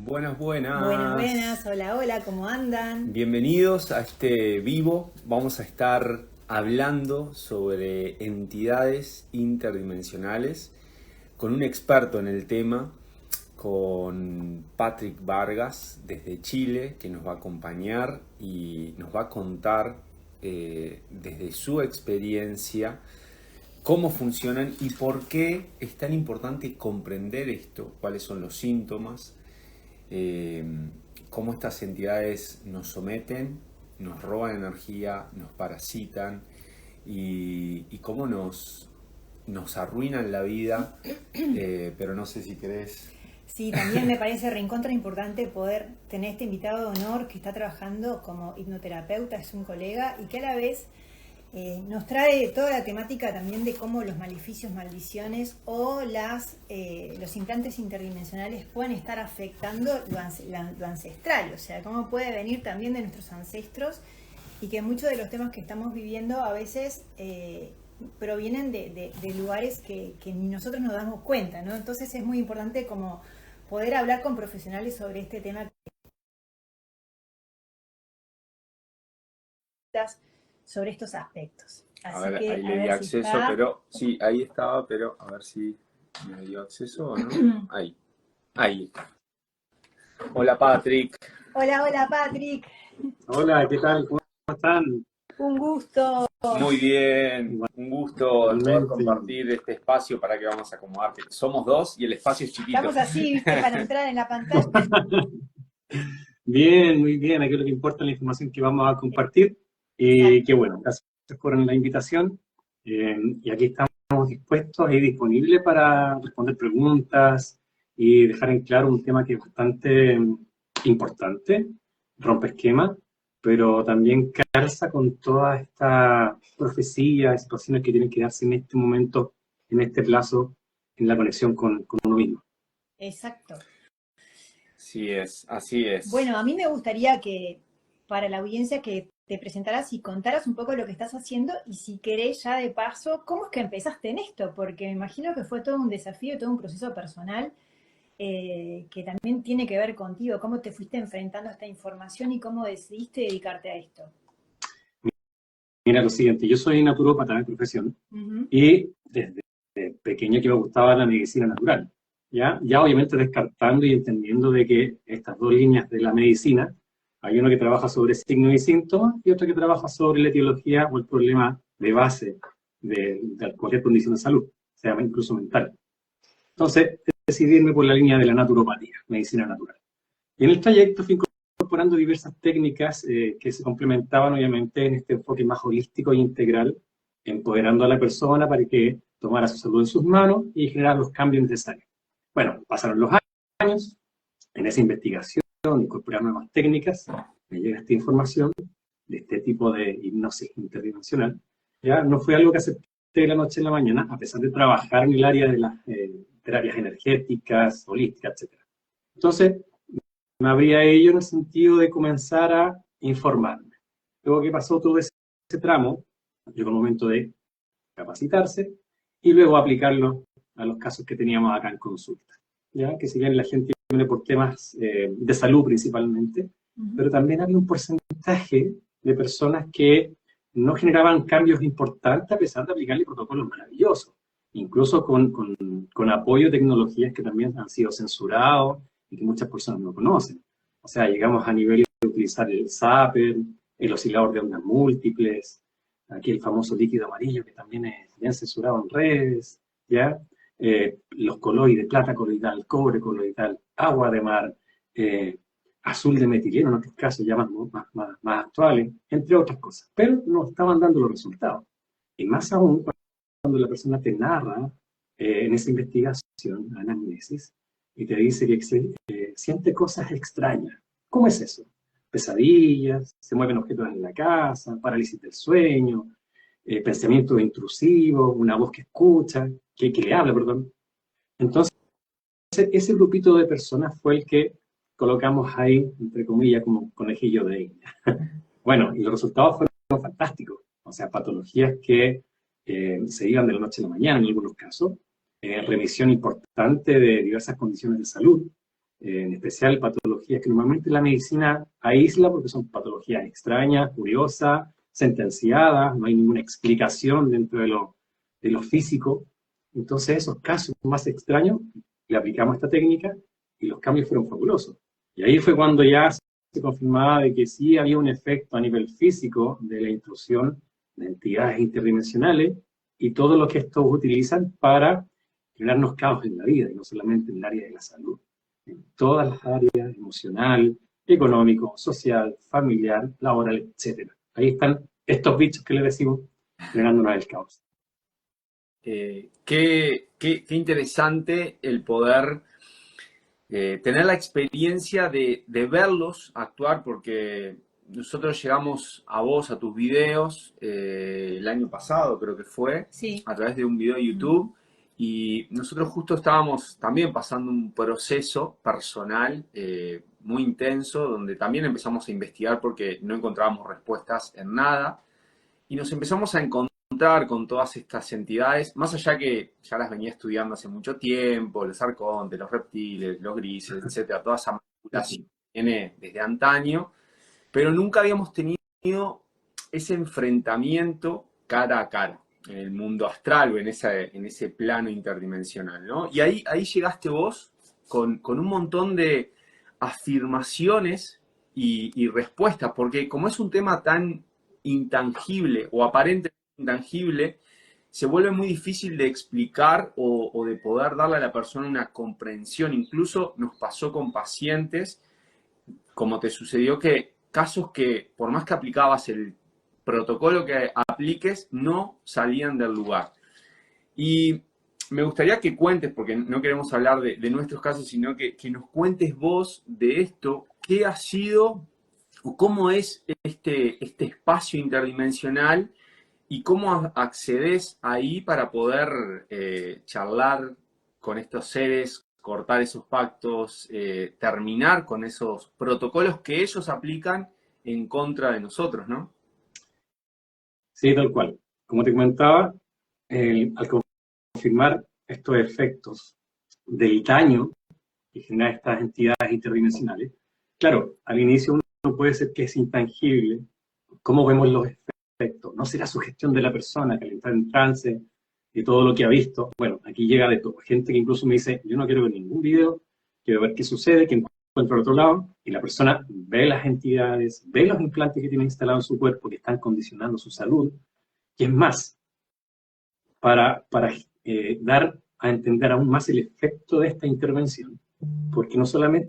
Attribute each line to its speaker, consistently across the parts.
Speaker 1: Buenas,
Speaker 2: Buenas,
Speaker 1: buenas.
Speaker 2: buenas, hola, hola, ¿cómo andan?
Speaker 1: Bienvenidos a este vivo. Vamos a estar hablando sobre entidades interdimensionales con un experto en el tema, con Patrick Vargas desde Chile, que nos va a acompañar y nos va a contar desde su experiencia cómo funcionan y por qué es tan importante comprender esto, cuáles son los síntomas, eh, cómo estas entidades nos someten, nos roban energía, nos parasitan y cómo nos arruinan la vida, pero no sé si querés.
Speaker 2: Sí, también me parece recontra importante poder tener este invitado de honor que está trabajando como hipnoterapeuta, es un colega y que a la vez nos trae toda la temática también de cómo los maleficios, maldiciones o los implantes interdimensionales pueden estar afectando lo ancestral, o sea, cómo puede venir también de nuestros ancestros y que muchos de los temas que estamos viviendo a veces provienen de lugares que ni nosotros nos damos cuenta, ¿no? Entonces es muy importante como poder hablar con profesionales sobre este tema, sobre estos aspectos.
Speaker 1: A
Speaker 2: Así
Speaker 1: ver,
Speaker 2: que
Speaker 1: ahí
Speaker 2: a
Speaker 1: le di
Speaker 2: ver si
Speaker 1: acceso,
Speaker 2: está.
Speaker 1: pero sí, ahí estaba, pero a ver si me dio acceso o no. Ahí está. Hola Patrick.
Speaker 2: Hola, hola Patrick,
Speaker 3: Hola, ¿qué tal? ¿Cómo están?
Speaker 2: un gusto.
Speaker 1: Muy bien, un gusto el poder
Speaker 3: Igualmente.
Speaker 1: compartir este espacio para que vamos a acomodar. Somos dos y el espacio es chiquito.
Speaker 2: Estamos así, viste, para entrar en la pantalla.
Speaker 3: Bien, muy bien. Aquí lo que importa es la información que vamos a compartir. Y qué
Speaker 2: Exacto.
Speaker 3: bueno, gracias por la invitación. Y aquí estamos dispuestos y disponibles para responder preguntas y dejar en claro un tema que es bastante importante, rompe esquema, pero también calza con toda esta profecía, situaciones que tienen que darse en este momento, en este plazo, en la conexión con uno mismo.
Speaker 2: Exacto.
Speaker 1: Sí es, así es.
Speaker 2: Bueno, a mí me gustaría que para la audiencia que te presentaras y contaras un poco lo que estás haciendo y si querés ya de paso, ¿cómo es que empezaste en esto? Porque me imagino que fue todo un desafío, todo un proceso personal que también tiene que ver contigo. ¿Cómo te fuiste enfrentando a esta información y cómo decidiste dedicarte a esto?
Speaker 3: Mira lo siguiente, yo soy naturópata de profesión
Speaker 2: Ujú.
Speaker 3: y desde pequeño que me gustaba la medicina natural. Ya obviamente descartando y entendiendo de que estas dos líneas de la medicina, hay uno que trabaja sobre signos y síntomas y otro que trabaja sobre la etiología o el problema de base de cualquier condición de salud, sea incluso mental. Entonces, decidirme por la línea de la naturopatía, medicina natural. Y en el trayecto fui incorporando diversas técnicas que se complementaban obviamente en este enfoque más holístico e integral, empoderando a la persona para que tomara su salud en sus manos y generar los cambios necesarios. Bueno, pasaron los años en esa investigación, incorporar nuevas técnicas, me llega esta información de este tipo de hipnosis interdimensional. Ya no fue algo que acepté de la noche a la mañana, a pesar de trabajar en el área de las terapias energéticas, holísticas, etc. Entonces, me abría a ello en el sentido de comenzar a informarme. Luego que pasó todo ese tramo, llegó el momento de capacitarse y luego aplicarlo a los casos que teníamos acá en consulta. ¿Ya? Que si bien la gente viene por temas de salud principalmente,
Speaker 2: Ujú.
Speaker 3: pero también había un porcentaje de personas que no generaban cambios importantes a pesar de aplicarle protocolos maravillosos, incluso con apoyo de tecnologías que también han sido censurados y que muchas personas no conocen. O sea, llegamos a nivel de utilizar el Zapper, el oscilador de ondas múltiples, aquí el famoso líquido amarillo que también es bien censurado en redes, ¿ya? Los coloides, plata coloidal, cobre coloidal, agua de mar, azul de metileno en otros casos ya más actuales, entre otras cosas. Pero no estaban dando los resultados. Y más aún cuando la persona te narra en esa investigación, anamnesis, y te dice que siente cosas extrañas. ¿Cómo es eso? Pesadillas, se mueven objetos en la casa, parálisis del sueño, pensamientos intrusivos, una voz que escucha, que le habla, perdón. Entonces, ese grupito de personas fue el que colocamos ahí, entre comillas, como conejillo de India. Bueno, y los resultados fueron fantásticos. O sea, patologías que se iban de la noche a la mañana en algunos casos, remisión importante de diversas condiciones de salud, en especial patologías que normalmente la medicina aísla porque son patologías extrañas, curiosas, sentenciadas, no hay ninguna explicación dentro de lo físico. Entonces, esos casos más extraños, le aplicamos esta técnica y los cambios fueron fabulosos. Y ahí fue cuando ya se confirmaba de que sí había un efecto a nivel físico de la intrusión de entidades interdimensionales y todo lo que estos utilizan para generarnos caos en la vida, y no solamente en el área de la salud, en todas las áreas, emocional, económico, social, familiar, laboral, etc. Ahí están estos bichos que les decimos generándonos el caos.
Speaker 1: Qué interesante el poder tener la experiencia de verlos actuar, porque nosotros llegamos a vos, a tus videos, el año pasado creo que fue,
Speaker 2: Sí.
Speaker 1: a través de un video de YouTube, y nosotros justo estábamos también pasando un proceso personal muy intenso, donde también empezamos a investigar porque no encontrábamos respuestas en nada, y nos empezamos a encontrar con todas estas entidades, más allá que ya las venía estudiando hace mucho tiempo, los arcontes, los reptiles, los grises, etcétera, toda esa manipulación que viene desde antaño, pero nunca habíamos tenido ese enfrentamiento cara a cara en el mundo astral o en ese plano interdimensional, ¿no? Y ahí llegaste vos con un montón de afirmaciones y respuestas, porque como es un tema tan intangible o aparentemente intangible, se vuelve muy difícil de explicar o de poder darle a la persona una comprensión. Incluso nos pasó con pacientes, como te sucedió, que casos que por más que aplicabas el protocolo que apliques, no salían del lugar. Y me gustaría que cuentes, porque no queremos hablar de nuestros casos, sino que nos cuentes vos de esto, qué ha sido o cómo es este espacio interdimensional y cómo accedes ahí para poder charlar con estos seres, cortar esos pactos, terminar con esos protocolos que ellos aplican en contra de nosotros, ¿no?
Speaker 3: Sí, tal cual. Como te comentaba, al confirmar estos efectos del daño que generan estas entidades interdimensionales, claro, al inicio uno puede ser que es intangible, cómo vemos los efectos, no será sugestión de la persona que al entrar en trance y todo lo que ha visto. Bueno, aquí llega de todo, gente que incluso me dice, yo no quiero ver ningún video, quiero ver qué sucede, qué encuentro al otro lado, y la persona ve las entidades, ve los implantes que tiene instalado en su cuerpo que están condicionando su salud, y es más, para dar a entender aún más el efecto de esta intervención, porque no solamente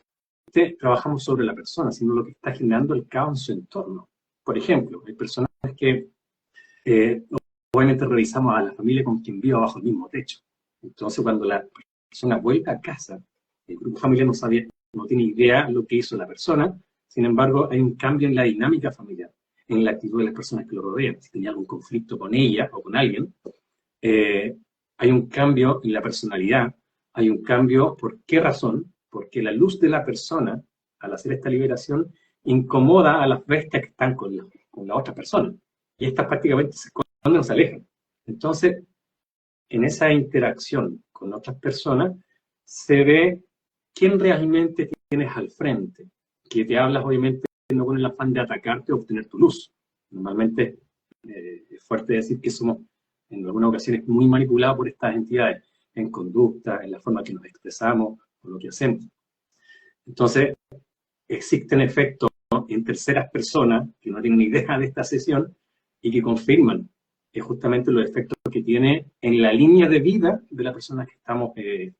Speaker 3: trabajamos sobre la persona, sino lo que está generando el caos en su entorno. Por ejemplo, hay personas que obviamente revisamos a la familia con quien vive bajo el mismo techo. Entonces, cuando la persona vuelve a casa, el grupo familiar no tiene idea lo que hizo la persona, sin embargo, hay un cambio en la dinámica familiar, en la actitud de las personas que lo rodean. Si tenía algún conflicto con ella o con alguien, hay un cambio en la personalidad, hay un cambio, ¿por qué razón? Porque la luz de la persona, al hacer esta liberación, incomoda a las bestias que están con la otra persona. Y estas prácticamente se esconden o se alejan. Entonces, en esa interacción con otras personas, se ve quién realmente tienes al frente, que te hablas obviamente no con el afán de atacarte o obtener tu luz. Normalmente es fuerte decir que somos en algunas ocasiones muy manipulados por estas entidades, en conducta, en la forma que nos expresamos, o lo que hacemos. Entonces, existen efectos en terceras personas que no tienen idea de esta sesión y que confirman justamente los efectos que tiene en la línea de vida de la persona que estamos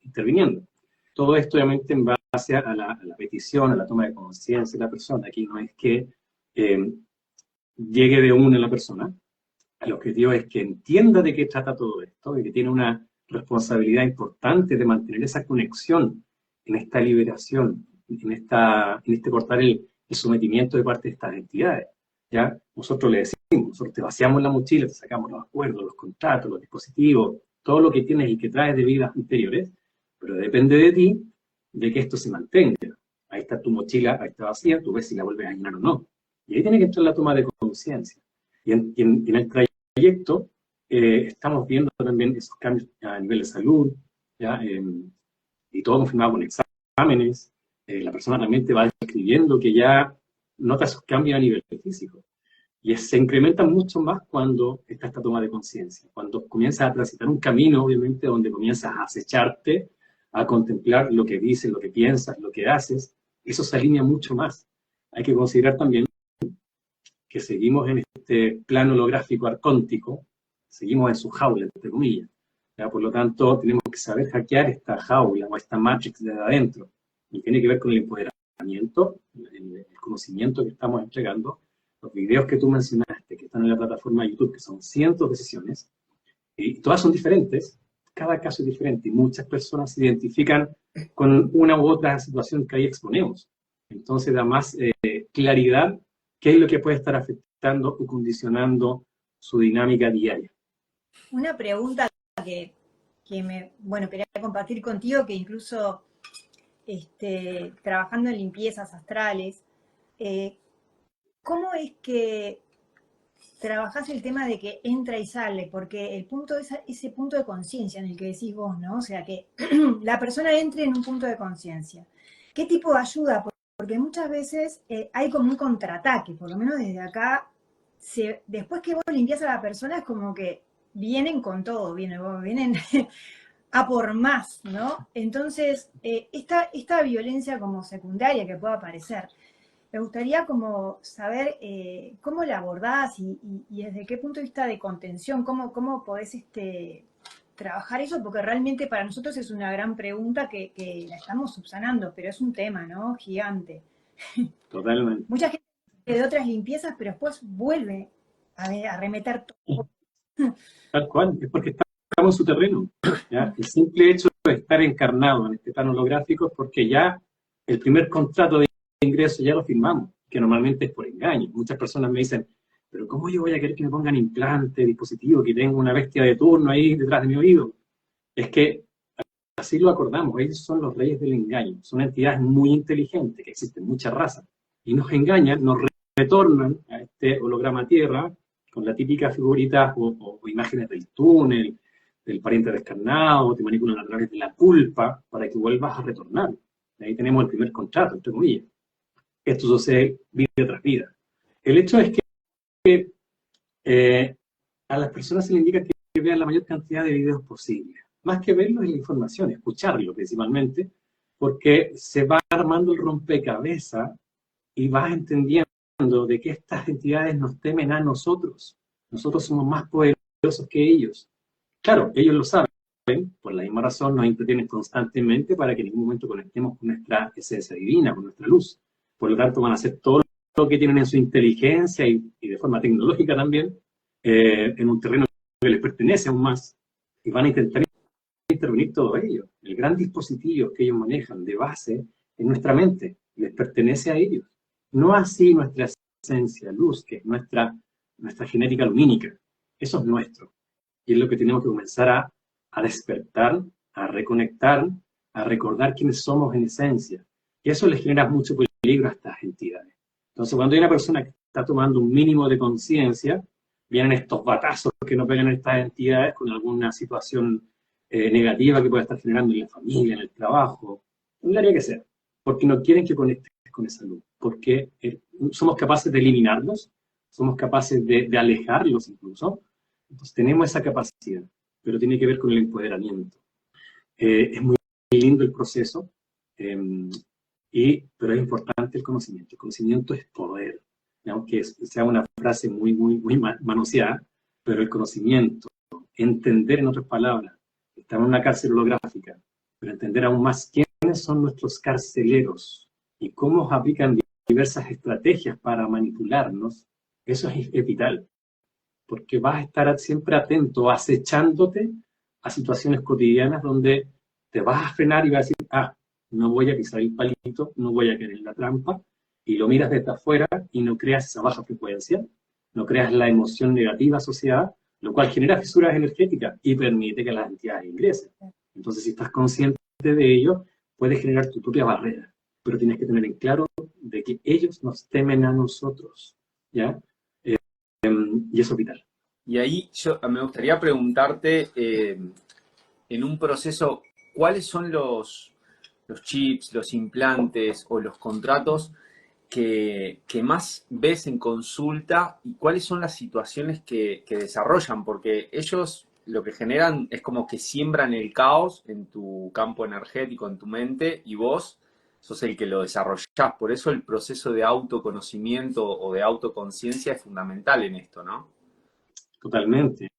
Speaker 3: interviniendo. Todo esto obviamente en base a la petición, a la toma de conciencia de la persona. Aquí no es que llegue de una a la persona. El objetivo es que entienda de qué trata todo esto y que tiene una responsabilidad importante de mantener esa conexión en esta liberación, en este cortar el sometimiento de parte de estas entidades. ¿Ya? Nosotros le decimos, nosotros te vaciamos la mochila, te sacamos los acuerdos, los contratos, los dispositivos, todo lo que tienes y que traes de vidas anteriores, pero depende de ti de que esto se mantenga. Ahí está tu mochila, ahí está vacía, tú ves si la vuelves a llenar o no. Y ahí tiene que entrar la toma de conciencia. Y en el trayecto estamos viendo también esos cambios a nivel de salud, ¿ya? Y todo confirmado con exámenes, la persona realmente va describiendo que ya nota esos cambios a nivel físico. Y se incrementa mucho más cuando está esta toma de conciencia, cuando comienzas a transitar un camino, obviamente, donde comienzas a acecharte, a contemplar lo que dices, lo que piensas, lo que haces, eso se alinea mucho más. Hay que considerar también que seguimos en este plano holográfico arcóntico, seguimos en su jaula, entre comillas. ¿Ya? Por lo tanto, tenemos que saber hackear esta jaula o esta matrix de adentro. Y tiene que ver con el empoderamiento, el conocimiento que estamos entregando, los videos que tú mencionaste, que están en la plataforma de YouTube, que son cientos de sesiones, y todas son diferentes, cada caso es diferente, y muchas personas se identifican con una u otra situación que ahí exponemos. Entonces da más claridad qué es lo que puede estar afectando o condicionando su dinámica diaria.
Speaker 2: Una pregunta que quería compartir contigo, que incluso trabajando en limpiezas astrales, ¿cómo es que trabajás el tema de que entra y sale? Porque el punto es ese punto de conciencia en el que decís vos, ¿no? O sea, que la persona entre en un punto de conciencia. ¿Qué tipo de ayuda? Porque muchas veces hay como un contraataque, por lo menos desde acá, después que vos limpias a la persona es como que vienen con todo, vienen a por más, ¿no? Entonces, esta violencia como secundaria que pueda aparecer, me gustaría como saber cómo la abordás y desde qué punto de vista de contención, cómo podés trabajar eso, porque realmente para nosotros es una gran pregunta que la estamos subsanando, pero es un tema, ¿no? Gigante.
Speaker 3: Totalmente.
Speaker 2: Mucha gente de otras limpiezas, pero después vuelve a remeter todo.
Speaker 3: Tal cual, es porque estamos en su terreno. ¿Ya? El simple hecho de estar encarnado en este plano holográfico es porque ya el primer contrato de ingreso ya lo firmamos, que normalmente es por engaño. Muchas personas me dicen, pero ¿cómo yo voy a querer que me pongan implante, dispositivo, que tengo una bestia de turno ahí detrás de mi oído? Es que así lo acordamos, ellos son los reyes del engaño, son entidades muy inteligentes, que existen muchas razas, y nos engañan, nos retornan a este holograma Tierra, con la típica figurita o imágenes del túnel, del pariente descarnado, te manipulan a través de la culpa para que vuelvas a retornar. De ahí tenemos el primer contrato, entre comillas. Esto sucede vida tras vida. El hecho es que a las personas se les indica que vean la mayor cantidad de videos posible. Más que verlos es la información, escucharlo principalmente, porque se va armando el rompecabezas y vas entendiendo de que estas entidades nos temen a nosotros. Nosotros somos más poderosos que ellos. Claro, ellos lo saben, por la misma razón nos entretienen constantemente para que en ningún momento conectemos con nuestra esencia divina, con nuestra luz. Por lo tanto, van a hacer todo lo que tienen en su inteligencia y de forma tecnológica también, en un terreno que les pertenece aún más, y van a intentar intervenir todo ello. El gran dispositivo que ellos manejan de base en nuestra mente les pertenece a ellos. No así nuestra esencia, luz, que es nuestra genética lumínica. Eso es nuestro. Y es lo que tenemos que comenzar a despertar, a reconectar, a recordar quiénes somos en esencia. Y eso les genera mucho peligro a estas entidades. Entonces, cuando hay una persona que está tomando un mínimo de conciencia, vienen estos batazos que nos pegan estas entidades con alguna situación negativa que pueda estar generando en la familia, en el trabajo, en el área que sea, porque no quieren que conectes con esa luz, porque somos capaces de eliminarlos, somos capaces de alejarlos incluso. Entonces tenemos esa capacidad, pero tiene que ver con el empoderamiento. Es muy lindo el proceso, pero es importante el conocimiento. El conocimiento es poder, aunque sea una frase muy manoseada, pero el conocimiento, entender en otras palabras, estamos en una cárcel holográfica, pero entender aún más quiénes son nuestros carceleros y cómo aplican diversas estrategias para manipularnos, eso es vital, porque vas a estar siempre atento, acechándote a situaciones cotidianas donde te vas a frenar y vas a decir, no voy a pisar el palito, no voy a caer en la trampa, y lo miras desde afuera y no creas esa baja frecuencia, no creas la emoción negativa asociada, lo cual genera fisuras energéticas y permite que las entidades ingresen. Entonces, si estás consciente de ello, puedes generar tu propia barrera, pero tienes que tener en claro de que ellos nos temen a nosotros, ¿ya? Y eso es vital.
Speaker 1: Y ahí me gustaría preguntarte, en un proceso, ¿cuáles son los los chips, los implantes o los contratos que más ves en consulta y cuáles son las situaciones que desarrollan, porque ellos lo que generan es como que siembran el caos en tu campo energético, en tu mente, y vos sos el que lo desarrollás. Por eso el proceso de autoconocimiento o de autoconciencia es fundamental en esto, ¿no?
Speaker 3: Totalmente.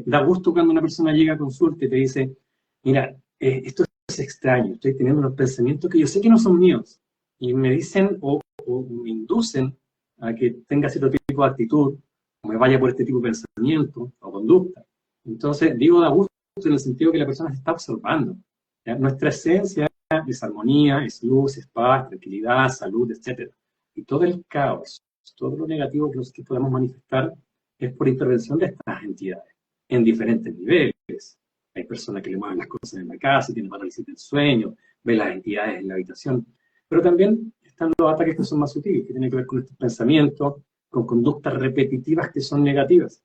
Speaker 3: Da gusto cuando una persona llega a consulta y te dice, mira, esto es extraño, estoy teniendo unos pensamientos que yo sé que no son míos, y me dicen o me inducen a que tenga cierto tipo de actitud, o me vaya por este tipo de pensamiento o conducta. Entonces, digo da gusto en el sentido que la persona se está observando. ¿Ya? Nuestra esencia es armonía, es luz, es paz, tranquilidad, salud, etc. Y todo el caos, todo lo negativo que podemos manifestar es por intervención de estas entidades, en diferentes niveles. Hay personas que le mueven las cosas en la casa, tienen parálisis del sueño, ven las entidades en la habitación. Pero también están los ataques que son más sutiles, que tienen que ver con estos pensamientos, con conductas repetitivas que son negativas.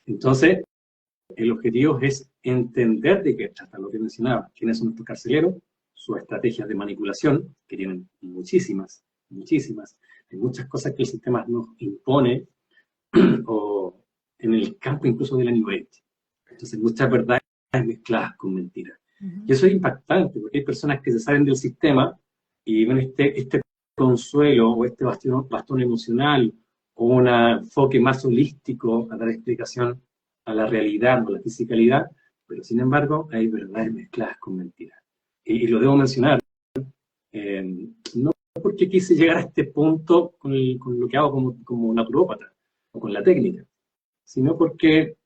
Speaker 3: Entonces, el objetivo es entender de qué trata lo que mencionaba, quiénes son nuestros carceleros, sus estrategias de manipulación, que tienen muchísimas, muchísimas. Hay muchas cosas que el sistema nos impone, o en el campo incluso de la New Age. Entonces, muchas verdades mezcladas con mentiras. Y eso es impactante, porque hay personas que se salen del sistema y ven este consuelo o este bastón emocional o un enfoque más holístico a dar explicación a la realidad o a la fisicalidad, pero sin embargo hay verdades mezcladas con mentiras. Y lo debo mencionar, no porque quise llegar a este punto con lo que hago como naturópata o con la técnica, sino porque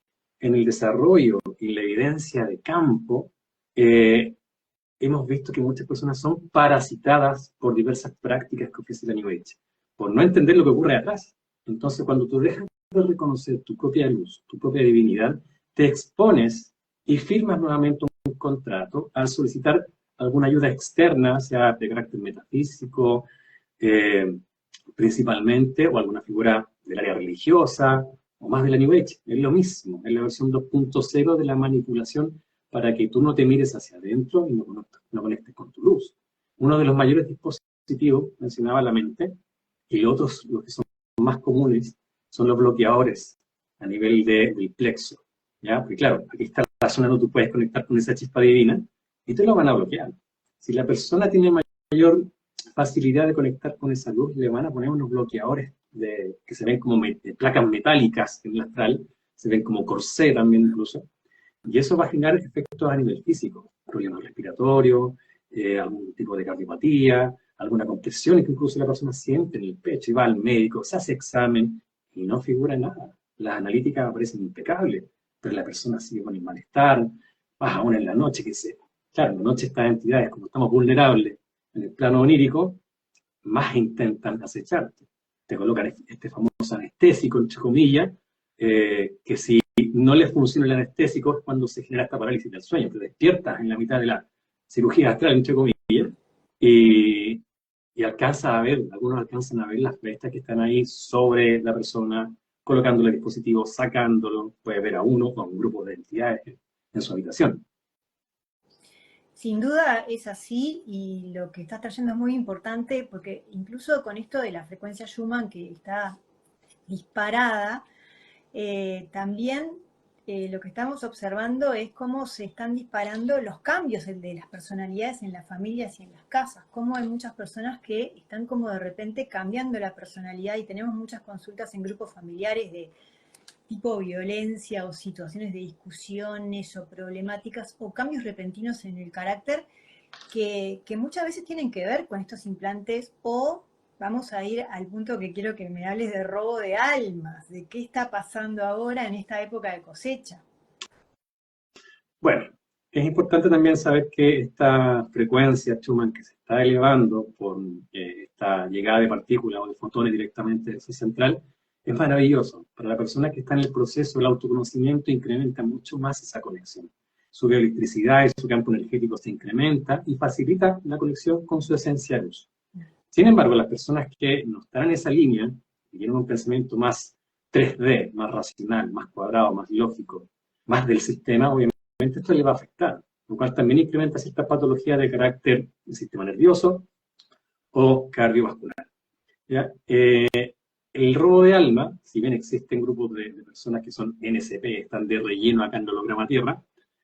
Speaker 3: en el desarrollo y la evidencia de campo, hemos visto que muchas personas son parasitadas por diversas prácticas que ofrece la New Age, por no entender lo que ocurre atrás. Entonces, cuando tú dejas de reconocer tu propia luz, tu propia divinidad, te expones y firmas nuevamente un contrato al solicitar alguna ayuda externa, sea de carácter metafísico, principalmente, o alguna figura del área religiosa, o más de la New Age. Es lo mismo, es la versión 2.0 de la manipulación para que tú no te mires hacia adentro y no conectes con tu luz. Uno de los mayores dispositivos, mencionaba la mente, y los otros, los que son más comunes, son los bloqueadores a nivel del plexo. ¿Ya? Porque claro, aquí está la zona donde tú puedes conectar con esa chispa divina y te lo van a bloquear. Si la persona tiene mayor facilidad de conectar con esa luz, le van a poner unos bloqueadores que se ven como placas metálicas en el astral, se ven como corsé también incluso, y eso va a generar efectos a nivel físico, problemas respiratorios, algún tipo de cardiopatía, alguna compresión que incluso la persona siente en el pecho y va al médico, se hace examen y no figura nada. Las analíticas aparecen impecables, pero la persona sigue con el malestar, más aún en la noche, claro, en la noche estas entidades, como estamos vulnerables en el plano onírico, más intentan acecharte. Te colocan este famoso anestésico, entre comillas, que si no le funciona el anestésico es cuando se genera esta parálisis del sueño, te despiertas en la mitad de la cirugía astral, entre comillas, y algunos alcanzan a ver las bestias que están ahí sobre la persona, colocándole el dispositivo, sacándolo, puede ver a uno o a un grupo de entidades en su habitación.
Speaker 2: Sin duda es así, y lo que estás trayendo es muy importante, porque incluso con esto de la frecuencia Schumann, que está disparada, también lo que estamos observando es cómo se están disparando los cambios de las personalidades en las familias y en las casas, cómo hay muchas personas que están como de repente cambiando la personalidad, y tenemos muchas consultas en grupos familiares de tipo violencia o situaciones de discusiones o problemáticas o cambios repentinos en el carácter que muchas veces tienen que ver con estos implantes. O vamos a ir al punto que quiero que me hables de robo de almas, de qué está pasando ahora en esta época de cosecha.
Speaker 3: Bueno, es importante también saber que esta frecuencia Schumann que se está elevando por esta llegada de partículas o de fotones directamente de ese central es maravilloso. Para la persona que está en el proceso del autoconocimiento incrementa mucho más esa conexión. Su bioelectricidad y su campo energético se incrementa y facilita la conexión con su esencia de luz. Sin embargo, las personas que no están en esa línea, que tienen un pensamiento más 3D, más racional, más cuadrado, más lógico, más del sistema, obviamente esto le va a afectar. lo cual también incrementa ciertas patologías de carácter del sistema nervioso o cardiovascular. ¿Ya? El robo de alma, si bien existen grupos de personas que son NSP, están de relleno acá en el holograma Tierra,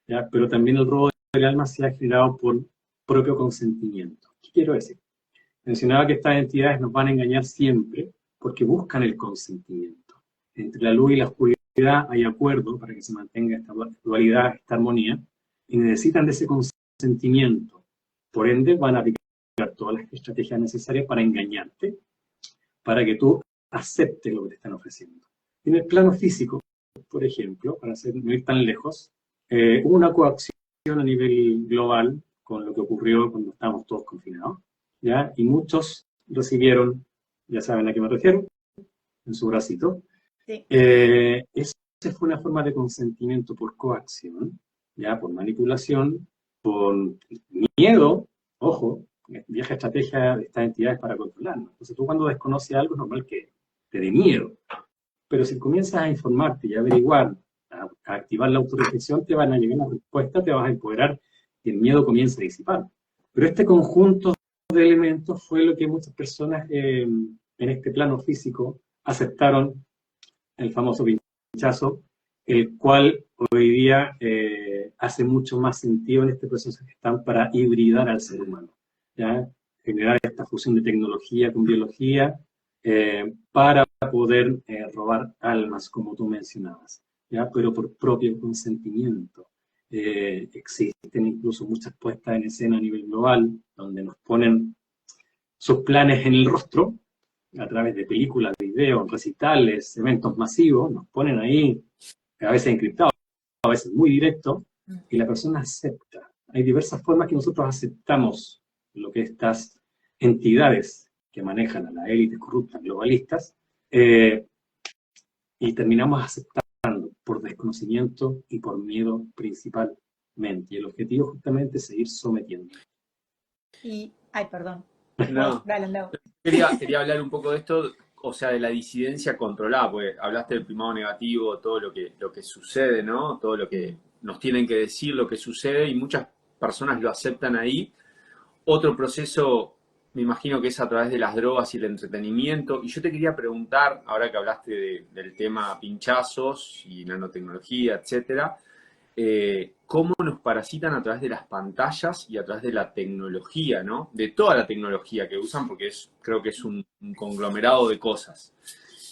Speaker 3: ¿ya? Pero también el robo del alma se ha generado por propio consentimiento. ¿Qué quiero decir? Mencionaba que estas entidades nos van a engañar siempre porque buscan el consentimiento. Entre la luz y la oscuridad hay acuerdo para que se mantenga esta dualidad, esta armonía, y necesitan de ese consentimiento. Por ende, van a aplicar todas las estrategias necesarias para engañarte, para que tú aceptes lo que te están ofreciendo. En el plano físico, por ejemplo, para no ir tan lejos, hubo una coacción a nivel global con lo que ocurrió cuando estábamos todos confinados, ¿ya? Y muchos recibieron, ya saben a qué me refiero, en su bracito.
Speaker 2: Sí.
Speaker 3: Esa fue una forma de consentimiento por coacción, ¿ya? Por manipulación, por miedo, ojo, vieja estrategia de estas entidades para controlarnos. Entonces tú cuando desconoces algo es normal que te dé miedo. Pero si comienzas a informarte y a averiguar, a activar la autorreflexión, te van a llegar las respuestas, te vas a empoderar y el miedo comienza a disipar. Pero este conjunto de elementos fue lo que muchas personas en este plano físico aceptaron, el famoso pinchazo, el cual hoy día hace mucho más sentido en este proceso que están para hibridar al ser humano, ¿ya? Generar esta fusión de tecnología con biología para poder robar almas, como tú mencionabas, ¿ya? Pero por propio consentimiento. Existen incluso muchas puestas en escena a nivel global, donde nos ponen sus planes en el rostro, a través de películas, videos, recitales, eventos masivos, nos ponen ahí, a veces encriptados, a veces muy directo, y la persona acepta. Hay diversas formas que nosotros aceptamos lo que estas entidades que manejan a la élite corruptas globalistas, y terminamos aceptando por desconocimiento y por miedo principalmente. Y el objetivo justamente es seguir sometiendo.
Speaker 2: Ay, perdón.
Speaker 1: No,
Speaker 2: Dale, andá.
Speaker 1: quería hablar un poco de esto, o sea, de la disidencia controlada, porque hablaste del primado negativo, todo lo que sucede, ¿no? Todo lo que nos tienen que decir, lo que sucede, y muchas personas lo aceptan ahí. Otro proceso, me imagino que es a través de las drogas y el entretenimiento. Y yo te quería preguntar, ahora que hablaste del tema pinchazos y nanotecnología, etcétera, cómo nos parasitan a través de las pantallas y a través de la tecnología, ¿no? De toda la tecnología que usan, porque creo que es un conglomerado de cosas.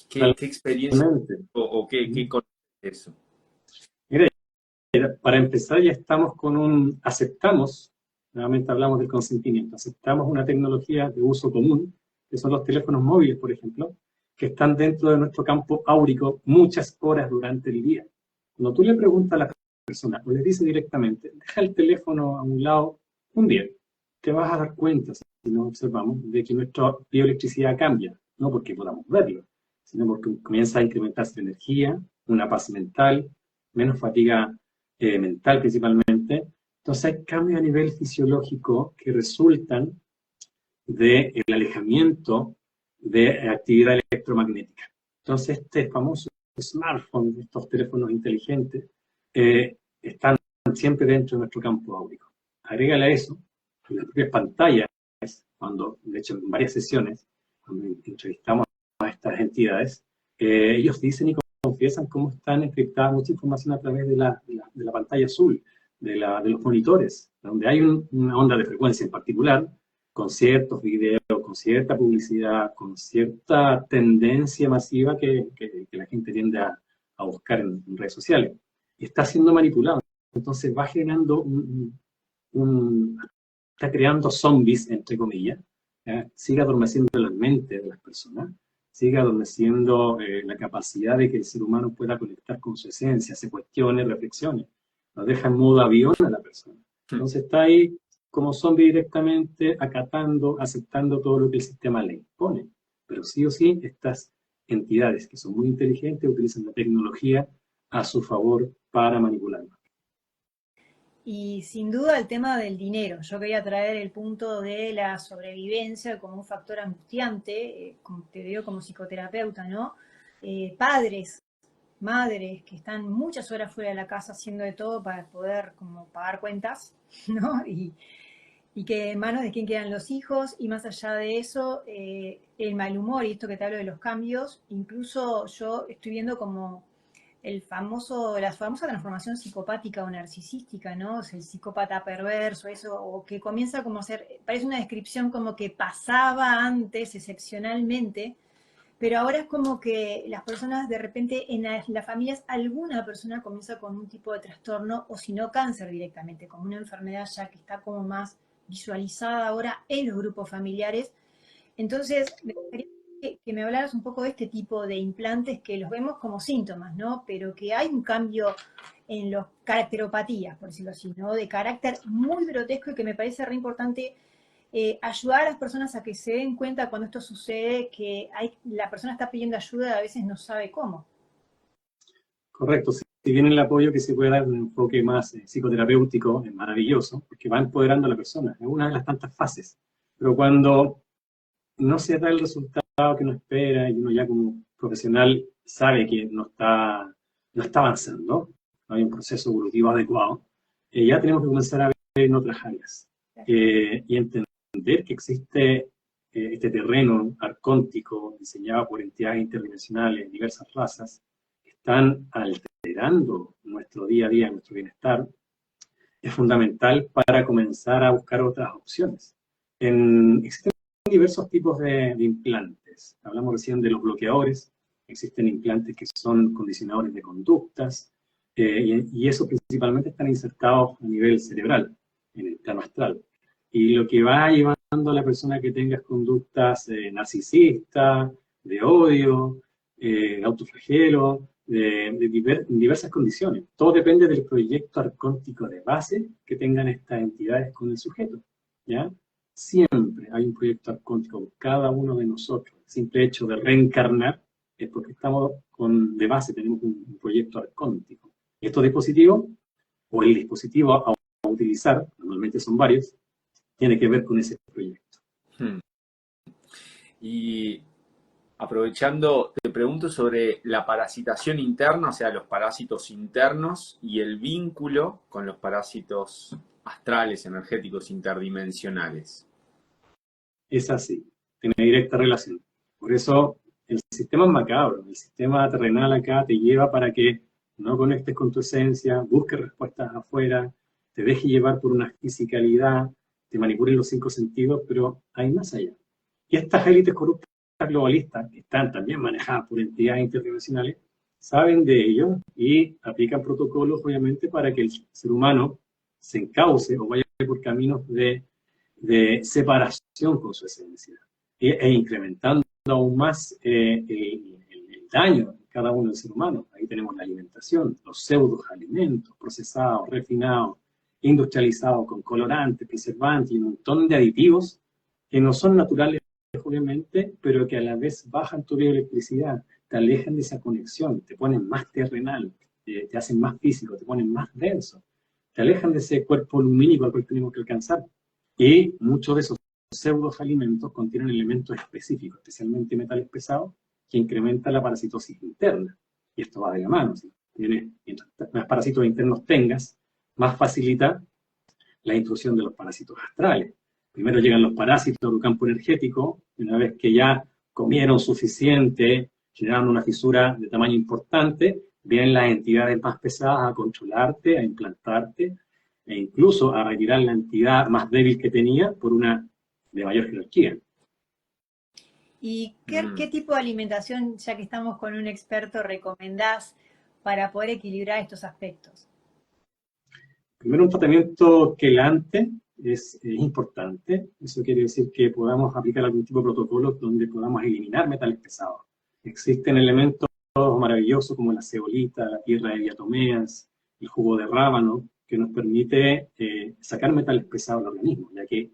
Speaker 1: ¿Qué experiencia o qué conoces de eso?
Speaker 3: Mira, para empezar ya estamos con aceptamos, nuevamente hablamos del consentimiento, aceptamos una tecnología de uso común, que son los teléfonos móviles, por ejemplo, que están dentro de nuestro campo áurico muchas horas durante el día. Cuando tú le preguntas a la persona, o le dices directamente, deja el teléfono a un lado un día, te vas a dar cuenta, si nos observamos, de que nuestra bioelectricidad cambia, no porque podamos verlo, sino porque comienza a incrementarse la energía, una paz mental, menos fatiga mental principalmente. Entonces hay cambios a nivel fisiológico que resultan del alejamiento de actividad electromagnética. Entonces este famoso smartphone, estos teléfonos inteligentes, están siempre dentro de nuestro campo áurico. Agrégale a eso, en las propias pantallas, cuando, de hecho, en varias sesiones, cuando entrevistamos a estas entidades, ellos dicen y confiesan cómo están encriptadas mucha información a través de la pantalla azul, de los monitores, donde hay una onda de frecuencia en particular, con ciertos videos, con cierta publicidad, con cierta tendencia masiva que la gente tiende a buscar en redes sociales. Está siendo manipulado. Entonces va generando está creando zombies, entre comillas, sigue adormeciendo la mente de las personas, sigue adormeciendo la capacidad de que el ser humano pueda conectar con su esencia, se cuestione, reflexione, nos deja en modo avión a la persona. Entonces está ahí como zombie directamente acatando, aceptando todo lo que el sistema le impone. Pero sí o sí, estas entidades que son muy inteligentes utilizan la tecnología a su favor para manipularnos.
Speaker 2: Y sin duda el tema del dinero. Yo quería traer el punto de la sobrevivencia como un factor angustiante, como te veo como psicoterapeuta, ¿no? Padres madres que están muchas horas fuera de la casa haciendo de todo para poder como pagar cuentas, ¿no? Y que en manos de quién quedan los hijos, y más allá de eso, el mal humor, y esto que te hablo de los cambios, incluso yo estoy viendo como la famosa transformación psicopática o narcisística, ¿no? O sea, el psicópata perverso, eso, o que comienza como a ser, parece una descripción como que pasaba antes excepcionalmente, pero ahora es como que las personas de repente en las familias alguna persona comienza con un tipo de trastorno o si no cáncer directamente, como una enfermedad ya que está como más visualizada ahora en los grupos familiares. Entonces, me gustaría que me hablaras un poco de este tipo de implantes que los vemos como síntomas, ¿no? Pero que hay un cambio en los caracteropatías, por decirlo así, ¿no? De carácter muy grotesco y que me parece re importante ayudar a las personas a que se den cuenta cuando esto sucede, que la persona está pidiendo ayuda y a veces no sabe cómo.
Speaker 3: Correcto. Si bien el apoyo que se puede dar un enfoque más psicoterapéutico es maravilloso, porque va empoderando a la persona, es una de las tantas fases. Pero cuando no se da el resultado que uno espera y uno ya como profesional sabe que no está avanzando, no hay un proceso evolutivo adecuado, ya tenemos que comenzar a ver en otras áreas y entender que existe este terreno arcóntico diseñado por entidades interdimensionales, diversas razas, que están alterando nuestro día a día, nuestro bienestar, es fundamental para comenzar a buscar otras opciones. Existen diversos tipos de implantes. Hablamos recién de los bloqueadores, existen implantes que son condicionadores de conductas, y eso principalmente están insertados a nivel cerebral, en el plano astral. Y lo que va llevando a la persona que tenga conductas narcisistas, de odio, de autoflagelo, de diversas condiciones. Todo depende del proyecto arcóntico de base que tengan estas entidades con el sujeto, ¿ya? Siempre hay un proyecto arcóntico con cada uno de nosotros. El simple hecho de reencarnar es porque de base tenemos un proyecto arcóntico. Estos dispositivos, o el dispositivo a utilizar, normalmente son varios, tiene que ver con ese proyecto.
Speaker 1: Y aprovechando, te pregunto sobre la parasitación interna, o sea, los parásitos internos y el vínculo con los parásitos astrales, energéticos, interdimensionales.
Speaker 3: Es así, tiene directa relación. Por eso el sistema es macabro, el sistema terrenal acá te lleva para que no conectes con tu esencia, busques respuestas afuera, te dejes llevar por una fisicalidad, te manipulen los 5 sentidos, pero hay más allá. Y estas élites corruptas globalistas, que están también manejadas por entidades interdimensionales, saben de ello y aplican protocolos, obviamente, para que el ser humano se encauce o vaya por caminos de separación con su esencia, e incrementando aún más el daño en cada uno del ser humano. Ahí tenemos la alimentación, los pseudos alimentos procesados, refinados, industrializados con colorantes, preservantes y un montón de aditivos que no son naturales, obviamente, pero que a la vez bajan tu bioelectricidad, te alejan de esa conexión, te ponen más terrenal, te hacen más físico, te ponen más denso, te alejan de ese cuerpo lumínico al cual tenemos que alcanzar. Y muchos de esos pseudos alimentos contienen elementos específicos, especialmente metales pesados, que incrementan la parasitosis interna. Y esto va de la mano. Mientras más parásitos internos tengas, más facilita la intrusión de los parásitos astrales. Primero llegan los parásitos del campo energético, y una vez que ya comieron suficiente, generaron una fisura de tamaño importante, vienen las entidades más pesadas a controlarte, a implantarte, e incluso a retirar la entidad más débil que tenía por una de mayor jerarquía.
Speaker 2: ¿Y qué tipo de alimentación, ya que estamos con un experto, recomendás para poder equilibrar estos aspectos?
Speaker 3: Primero, un tratamiento quelante es importante. Eso quiere decir que podamos aplicar algún tipo de protocolo donde podamos eliminar metales pesados. Existen elementos maravillosos como la cebolita, la tierra de diatomeas, el jugo de rábano, que nos permite sacar metales pesados del organismo, ya que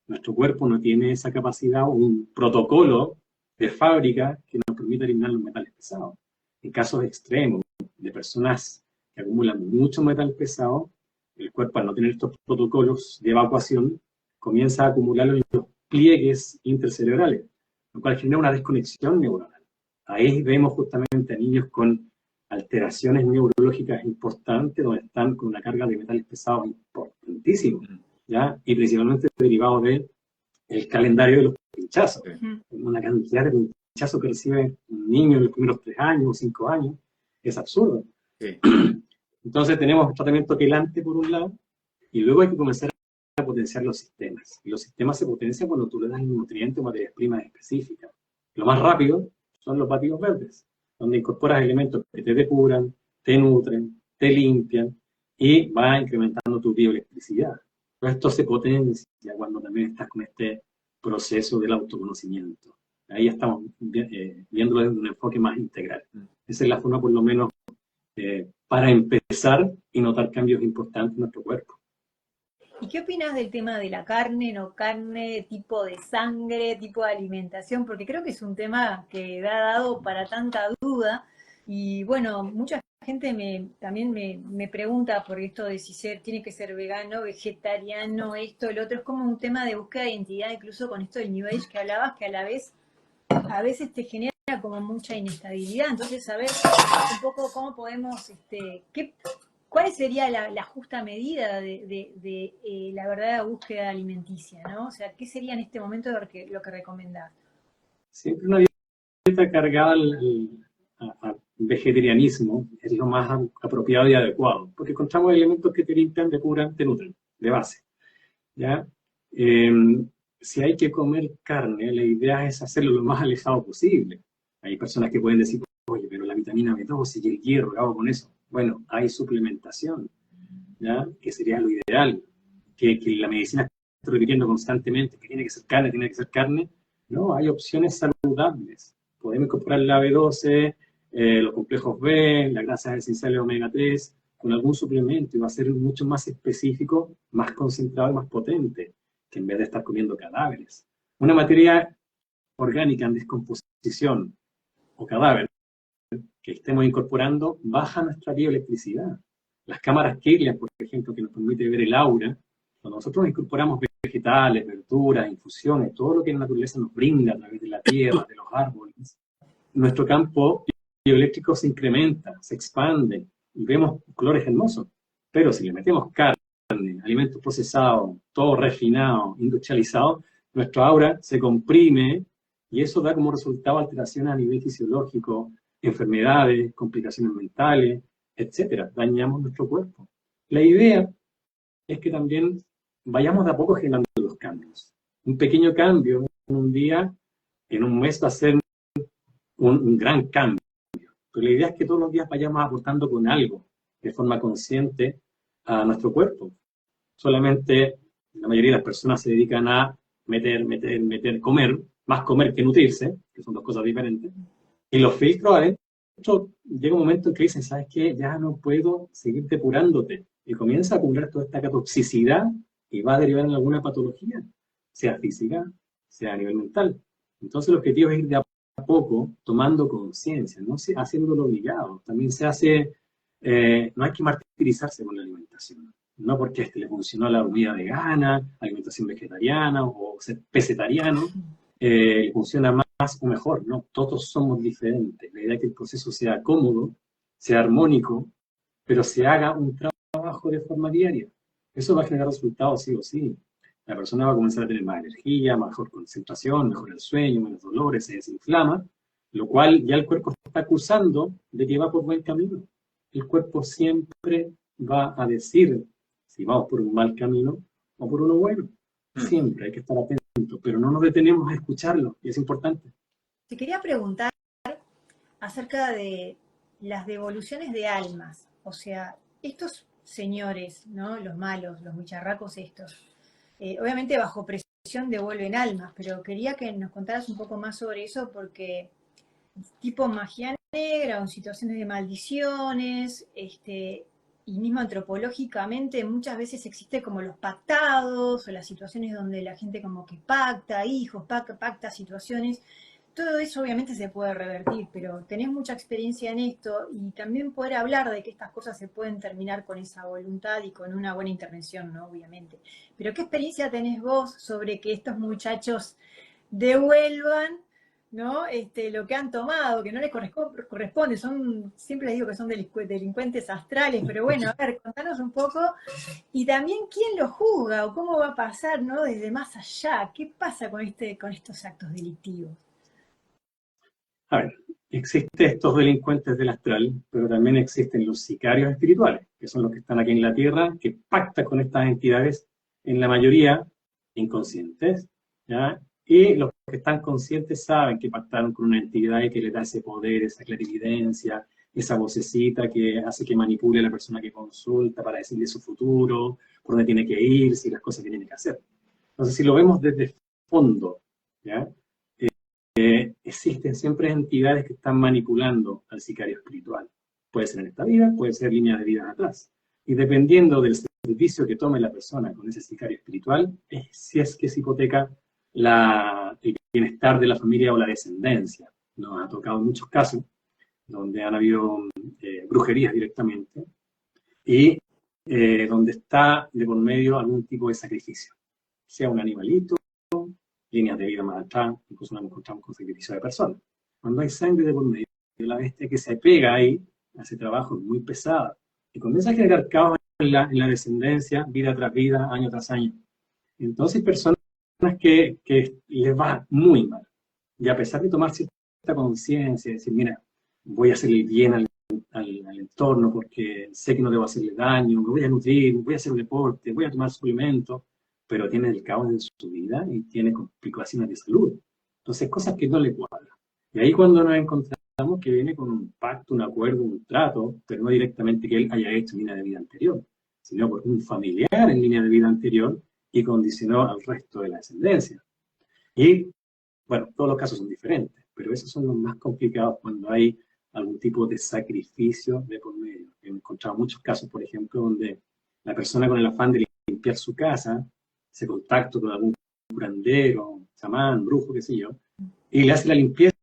Speaker 3: nuestro cuerpo no tiene esa capacidad o un protocolo de fábrica que nos permita eliminar los metales pesados. En casos extremos de personas que acumulan mucho metal pesado, el cuerpo, al no tener estos protocolos de evacuación, comienza a acumularlo en los pliegues intercerebrales, lo cual genera una desconexión neuronal. Ahí vemos justamente a niños con alteraciones neurológicas importantes, donde están con una carga de metales pesados importantísimos, ¿ya? Y principalmente derivados del calendario de los pinchazos. Una cantidad de pinchazos que recibe un niño en los primeros 3 años o 5 años, es absurdo.
Speaker 1: Sí.
Speaker 3: Entonces tenemos tratamiento quelante por un lado, y luego hay que comenzar a potenciar los sistemas. Y los sistemas se potencian cuando tú le das nutrientes o materias primas específicas. Lo más rápido son los batidos verdes, donde incorporas elementos que te depuran, te nutren, te limpian y va incrementando tu bioelectricidad. Pero esto se potencia cuando también estás con este proceso del autoconocimiento. Ahí estamos viéndolo desde un enfoque más integral. Esa es la forma, por lo menos, para empezar y notar cambios importantes en nuestro cuerpo.
Speaker 2: ¿Y qué opinas del tema de la carne, no carne, tipo de sangre, tipo de alimentación? Porque creo que es un tema que ha dado para tanta duda. Y bueno, mucha gente también me pregunta por esto de si tiene que ser vegano, vegetariano, esto, el otro. Es como un tema de búsqueda de identidad, incluso con esto del New Age que hablabas, que a veces te genera como mucha inestabilidad. Entonces, saber un poco cómo podemos, ¿cuál sería la justa medida de la verdadera búsqueda alimenticia, ¿no? O sea, ¿qué sería en este momento lo que recomendás?
Speaker 3: Siempre una dieta cargada al vegetarianismo es lo más apropiado y adecuado, porque encontramos elementos que te limpian, depuran, te nutren, de base, ¿ya? Si hay que comer carne, la idea es hacerlo lo más alejado posible. Hay personas que pueden decir, oye, pero la vitamina B12 y el hierro, ¿qué hago con eso? Bueno, hay suplementación, ¿ya? Que sería lo ideal, que la medicina está repitiendo constantemente, que tiene que ser carne, tiene que ser carne. No, hay opciones saludables. Podemos incorporar la B12, los complejos B, las grasas esenciales omega 3, con algún suplemento, y va a ser mucho más específico, más concentrado y más potente, que en vez de estar comiendo cadáveres. Una materia orgánica en descomposición o cadáver que estemos incorporando baja nuestra bioelectricidad. Las cámaras Kirlian, por ejemplo, que nos permite ver el aura, cuando nosotros incorporamos vegetales, verduras, infusiones, todo lo que la naturaleza nos brinda a través de la tierra, de los árboles, nuestro campo bioeléctrico se incrementa, se expande y vemos colores hermosos. Pero si le metemos carne, alimentos procesados, todo refinado, industrializado, nuestra aura se comprime y eso da como resultado alteraciones a nivel fisiológico, enfermedades, complicaciones mentales, etcétera. Dañamos nuestro cuerpo. La idea es que también vayamos de a poco generando los cambios. Un pequeño cambio en un día, en un mes va a ser un gran cambio. Pero la idea es que todos los días vayamos aportando con algo de forma consciente a nuestro cuerpo. Solamente la mayoría de las personas se dedican a meter, comer, más comer que nutrirse, que son dos cosas diferentes. Y los filtros adentro, llega un momento en que dicen, ¿sabes qué? Ya no puedo seguir depurándote. Y comienza a acumular toda esta toxicidad y va a derivar en alguna patología, sea física, sea a nivel mental. Entonces el objetivo es ir de a poco tomando conciencia, no haciéndolo obligado. También se hace, no hay que martirizarse con la alimentación. No porque a este le funcionó la comida vegana, alimentación vegetariana o ser pesetariano, funciona más o mejor, ¿no? Todos somos diferentes. La idea es que el proceso sea cómodo, sea armónico, pero se haga un trabajo de forma diaria. Eso va a generar resultados sí o sí. La persona va a comenzar a tener más energía, mejor concentración, mejor el sueño, menos dolores, se desinflama, lo cual ya el cuerpo está acusando de que va por buen camino. El cuerpo siempre va a decir si vamos por un mal camino o por uno bueno. Siempre hay que estar atentos, pero no nos detenemos a escucharlo, y es importante.
Speaker 2: Te quería preguntar acerca de las devoluciones de almas. O sea, estos señores, ¿no? Los malos, los bicharracos estos, obviamente bajo presión devuelven almas, pero quería que nos contaras un poco más sobre eso porque tipo magia negra o en situaciones de maldiciones, y mismo antropológicamente muchas veces existe como los pactados o las situaciones donde la gente como que pacta hijos, pacta situaciones. Todo eso obviamente se puede revertir, pero tenés mucha experiencia en esto y también poder hablar de que estas cosas se pueden terminar con esa voluntad y con una buena intervención, ¿no? Obviamente. Pero ¿qué experiencia tenés vos sobre que estos muchachos devuelvan ¿no? Lo que han tomado, que no les corresponde, siempre les digo que son delincuentes astrales, pero bueno, a ver, contanos un poco, y también quién lo juzga, o cómo va a pasar, ¿no? Desde más allá, ¿qué pasa con estos actos delictivos?
Speaker 3: A ver, existen estos delincuentes del astral, pero también existen los sicarios espirituales, que son los que están aquí en la Tierra, que pactan con estas entidades, en la mayoría inconscientes, ¿ya? Y los que están conscientes saben que pactaron con una entidad y que les da ese poder, esa clarividencia, esa vocecita que hace que manipule a la persona que consulta para decirle su futuro, por dónde tiene que ir, si las cosas que tiene que hacer. Entonces, si lo vemos desde fondo, ¿ya? Existen siempre entidades que están manipulando al sicario espiritual. Puede ser en esta vida, puede ser línea de vida atrás. Y dependiendo del servicio que tome la persona con ese sicario espiritual, si es que se hipoteca el bienestar de la familia o la descendencia. Nos ha tocado muchos casos donde han habido brujerías directamente y donde está de por medio algún tipo de sacrificio, sea un animalito, líneas de vida más atrás, incluso nos encontramos con sacrificio de personas. Cuando hay sangre de por medio, la bestia que se pega ahí, hace trabajo muy pesado, y comienza a generar caos en la descendencia, vida tras vida, año tras año. Entonces hay personas que les va muy mal, y a pesar de tomar cierta conciencia, decir, mira, voy a hacerle bien al entorno porque sé que no debo hacerle daño, me voy a nutrir, voy a hacer un deporte, voy a tomar suplementos, pero tiene el caos en su vida y tiene complicaciones de salud. Entonces, cosas que no le cuadran. Y ahí cuando nos encontramos que viene con un pacto, un acuerdo, un trato, pero no directamente que él haya hecho en línea de vida anterior, sino por un familiar en línea de vida anterior y condicionó al resto de la descendencia. Y, bueno, todos los casos son diferentes, pero esos son los más complicados cuando hay algún tipo de sacrificio de por medio. He encontrado muchos casos, por ejemplo, donde la persona con el afán de limpiar su casa, ese contacto con algún curandero, chamán, brujo, qué sé yo, y le hace la limpieza,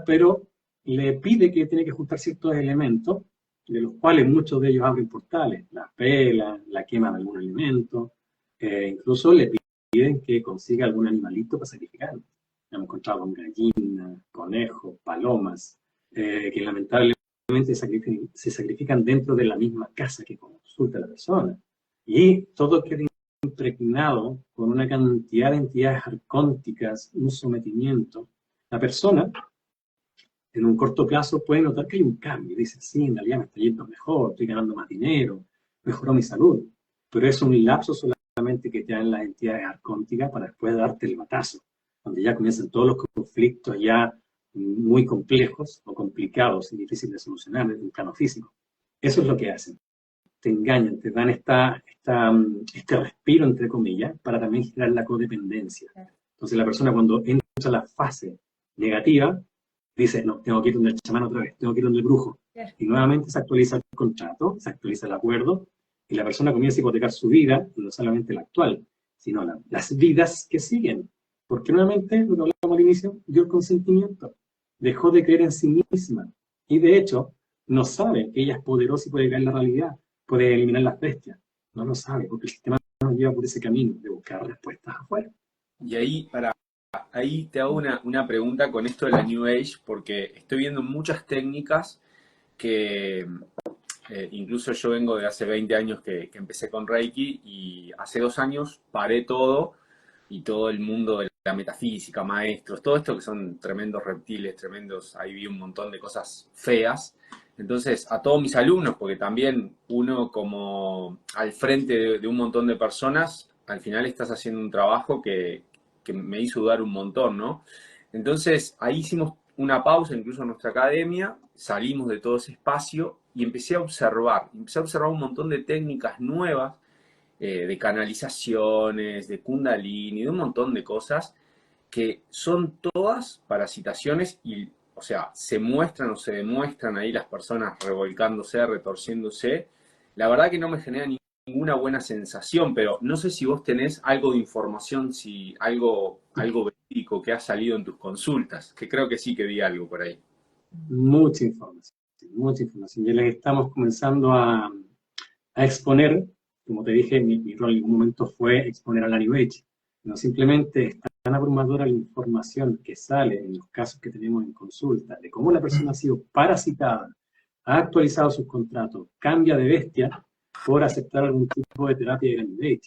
Speaker 3: pero le pide que tiene que juntar ciertos elementos, de los cuales muchos de ellos abren portales, la pela, la quema de algún alimento, incluso le piden que consiga algún animalito para sacrificarlo. Hemos encontrado con gallinas, conejos, palomas, que lamentablemente se sacrifican dentro de la misma casa que consulta la persona. Y todo queda impregnado con una cantidad de entidades arcónticas, un sometimiento. La persona, en un corto plazo, puede notar que hay un cambio. Dice, sí, en realidad me está yendo mejor, estoy ganando más dinero, mejoró mi salud. Pero es un lapso solamente que te dan las entidades arcónticas para después darte el batazo, donde ya comienzan todos los conflictos ya muy complejos o complicados y difíciles de solucionar desde un plano físico. Eso es lo que hacen. Te engañan, te dan este respiro, entre comillas, para también generar la codependencia. Entonces la persona cuando entra a la fase negativa, dice, no, tengo que ir donde el chamán otra vez, tengo que ir donde el brujo. Y nuevamente se actualiza el contrato, se actualiza el acuerdo, y la persona comienza a hipotecar su vida, y no solamente la actual, sino las vidas que siguen. Porque nuevamente, lo que hablamos al inicio, dio el consentimiento. Dejó de creer en sí misma. Y de hecho, no sabe que ella es poderosa y puede crear la realidad, puede eliminar las bestias. No lo sabe, porque el sistema nos lleva por ese camino de buscar respuestas afuera.
Speaker 1: Y ahí te hago una pregunta con esto de la New Age, porque estoy viendo muchas técnicas que incluso yo vengo de hace 20 años que empecé con Reiki, y hace 2 años paré todo, y todo el mundo de la metafísica, maestros, todo esto que son tremendos reptiles, tremendos, ahí vi un montón de cosas feas. Entonces, a todos mis alumnos, porque también uno como al frente de un montón de personas, al final estás haciendo un trabajo que me hizo dudar un montón, ¿no? Entonces, ahí hicimos una pausa, incluso en nuestra academia, salimos de todo ese espacio y empecé a observar un montón de técnicas nuevas, de canalizaciones, de kundalini, de un montón de cosas que son todas parasitaciones y, o sea, se muestran o se demuestran ahí las personas revolcándose, retorciéndose. La verdad que no me genera ninguna buena sensación, pero no sé si vos tenés algo de información, si algo verídico que ha salido en tus consultas, que creo que sí que vi algo por ahí.
Speaker 3: Mucha información, mucha información. Ya les estamos comenzando a exponer. Como te dije, mi rol en algún momento fue exponer a la New Age. No simplemente estar tan abrumadora la información que sale en los casos que tenemos en consulta, de cómo la persona ha sido parasitada, ha actualizado sus contratos, cambia de bestia por aceptar algún tipo de terapia de candidate.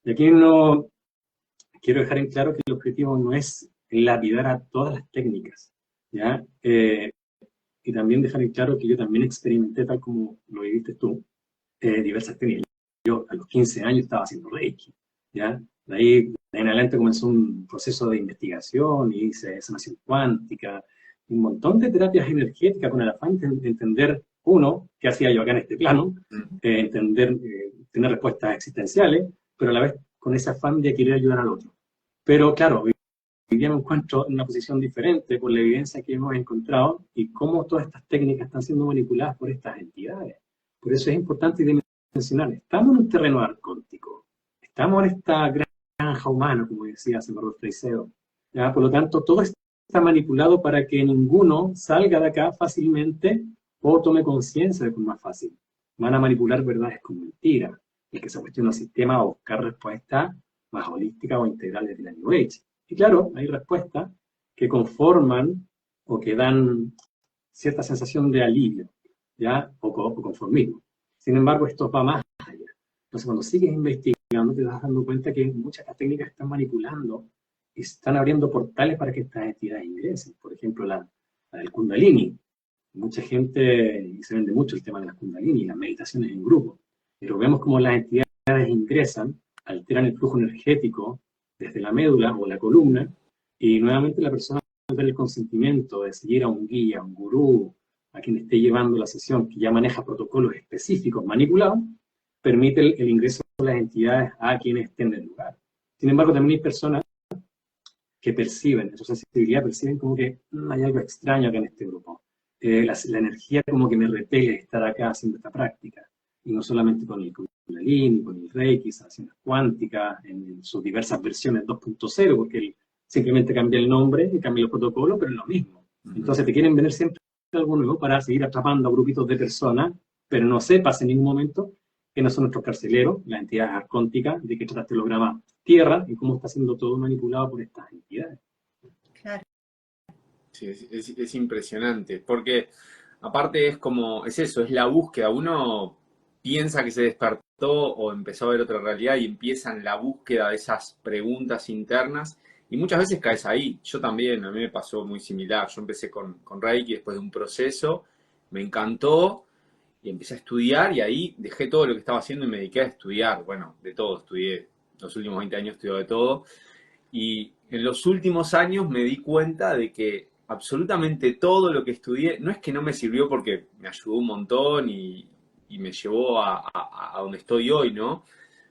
Speaker 3: Y aquí no quiero dejar en claro que el objetivo no es lapidar a todas las técnicas, ¿ya? Y también dejar en claro que yo también experimenté, tal como lo viviste tú, diversas técnicas. Yo a los 15 años estaba haciendo Reiki, ¿ya? De ahí en adelante comenzó un proceso de investigación, y hice sanación cuántica, un montón de terapias energéticas con el afán de entender, uno, qué hacía yo acá en este plano, entender, tener respuestas existenciales, pero a la vez con ese afán de querer ayudar al otro. Pero claro, hoy día me encuentro en una posición diferente por la evidencia que hemos encontrado y cómo todas estas técnicas están siendo manipuladas por estas entidades. Por eso es importante dimensionar, estamos en un terreno arcóntico, estamos en esta granja humana, como decía Semmelweis Freiseo, ¿ya? Por lo tanto, todo está manipulado para que ninguno salga de acá fácilmente o tome conciencia de forma fácil. Van a manipular verdades con mentiras. El que se cuestiona el sistema va a buscar respuestas más holísticas o integrales de la New Age. Y claro, hay respuestas que conforman o que dan cierta sensación de alivio, ¿ya? O conformismo. Sin embargo, esto va más allá. Entonces, cuando sigues investigando, te vas dando cuenta que muchas de las técnicas están manipulando y están abriendo portales para que estas entidades ingresen. Por ejemplo, la del Kundalini. Mucha gente, y se vende mucho el tema de las Kundalini, las meditaciones en grupo. Pero vemos cómo las entidades ingresan, alteran el flujo energético desde la médula o la columna, y nuevamente la persona da el consentimiento de seguir a un guía, a un gurú, a quien esté llevando la sesión, que ya maneja protocolos específicos manipulados, permite el ingreso de las entidades a quienes estén en el lugar. Sin embargo, también hay personas que perciben, su sensibilidad, perciben como que hay algo extraño acá en este grupo. La energía como que me repele estar acá haciendo esta práctica. Y no solamente con el Kundalini, con el Reiki, sanaciones cuánticas, en sus diversas versiones 2.0, porque simplemente cambia el nombre y cambia el protocolo, pero es lo mismo. Entonces te quieren vender siempre algo nuevo para seguir atrapando a grupitos de personas, pero no sepas en ningún momento que no son nuestros carceleros, las entidades arcónticas, de qué trata este holograma Tierra y cómo está siendo todo manipulado por estas entidades.
Speaker 2: Claro.
Speaker 1: Sí, es impresionante, porque aparte es eso, es la búsqueda. Uno piensa que se despertó o empezó a ver otra realidad y empieza en la búsqueda de esas preguntas internas y muchas veces caes ahí. Yo también, a mí me pasó muy similar. Yo empecé con Reiki después de un proceso, me encantó y empecé a estudiar y ahí dejé todo lo que estaba haciendo y me dediqué a estudiar. Bueno, de todo, estudié, los últimos 20 años estudié de todo y en los últimos años me di cuenta de que absolutamente todo lo que estudié, no es que no me sirvió porque me ayudó un montón y me llevó a donde estoy hoy, ¿no?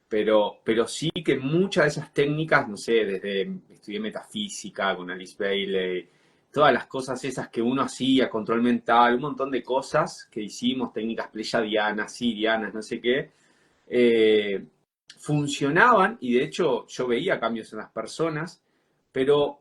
Speaker 1: Pero sí que muchas de esas técnicas, no sé, desde estudié metafísica con Alice Bailey, todas las cosas esas que uno hacía, control mental, un montón de cosas que hicimos, técnicas pleyadianas, sirianas, no sé qué, funcionaban y de hecho yo veía cambios en las personas, pero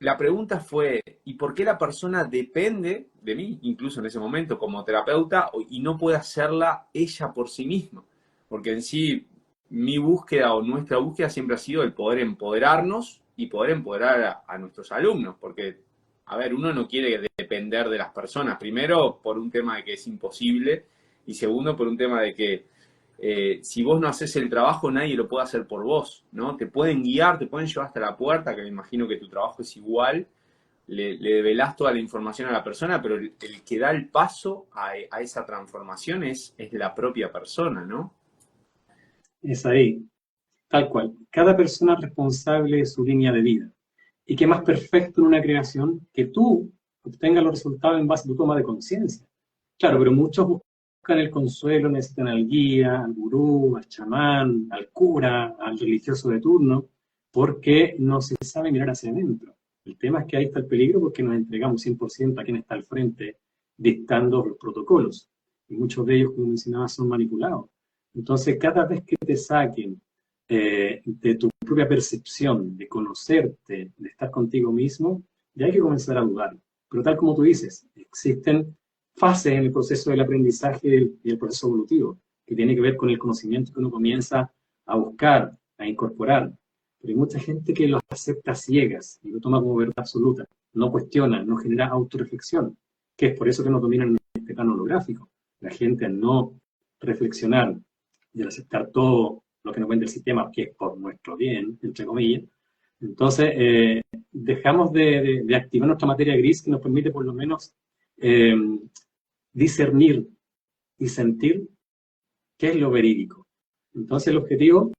Speaker 1: la pregunta fue, ¿y por qué la persona depende de mí, incluso en ese momento como terapeuta, y no puede hacerla ella por sí misma? Porque en sí, mi búsqueda o nuestra búsqueda siempre ha sido el poder empoderarnos y poder empoderar a nuestros alumnos, porque, a ver, uno no quiere depender de las personas, primero por un tema de que es imposible, y segundo por un tema de que si vos no haces el trabajo, nadie lo puede hacer por vos, ¿no? Te pueden guiar, te pueden llevar hasta la puerta, que me imagino que tu trabajo es igual, le develás toda la información a la persona, pero el que da el paso a esa transformación es la propia persona, ¿no?
Speaker 3: Es ahí, tal cual. Cada persona es responsable de su línea de vida. Y qué más perfecto en una creación que tú obtengas los resultados en base a tu toma de conciencia. Claro, pero muchos buscan el consuelo, necesitan al guía, al gurú, al chamán, al cura, al religioso de turno, porque no se sabe mirar hacia adentro. El tema es que ahí está el peligro porque nos entregamos 100% a quien está al frente dictando los protocolos. Y muchos de ellos, como mencionaba, son manipulados. Entonces, cada vez que te saquen de tu propia percepción, de conocerte, de estar contigo mismo, ya hay que comenzar a dudar. Pero tal como tú dices, existen fases en el proceso del aprendizaje y el proceso evolutivo, que tiene que ver con el conocimiento que uno comienza a buscar, a incorporar. pero hay mucha gente que los acepta a ciegas y lo toma como verdad absoluta, no cuestiona, no genera autorreflexión, que es por eso que nos dominan en este plano holográfico. La gente al no reflexionar y al aceptar todo lo que nos vende el sistema, que es por nuestro bien, entre comillas, entonces dejamos de activar nuestra materia gris que nos permite por lo menos discernir y sentir qué es lo verídico. Entonces el objetivo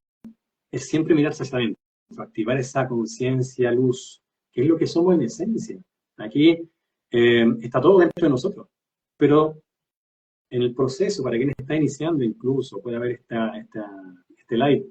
Speaker 3: es siempre mirarse hacia adentro, activar esa conciencia, luz, que es lo que somos en esencia. Aquí está todo dentro de nosotros, pero en el proceso, para quien está iniciando incluso, puede haber este live,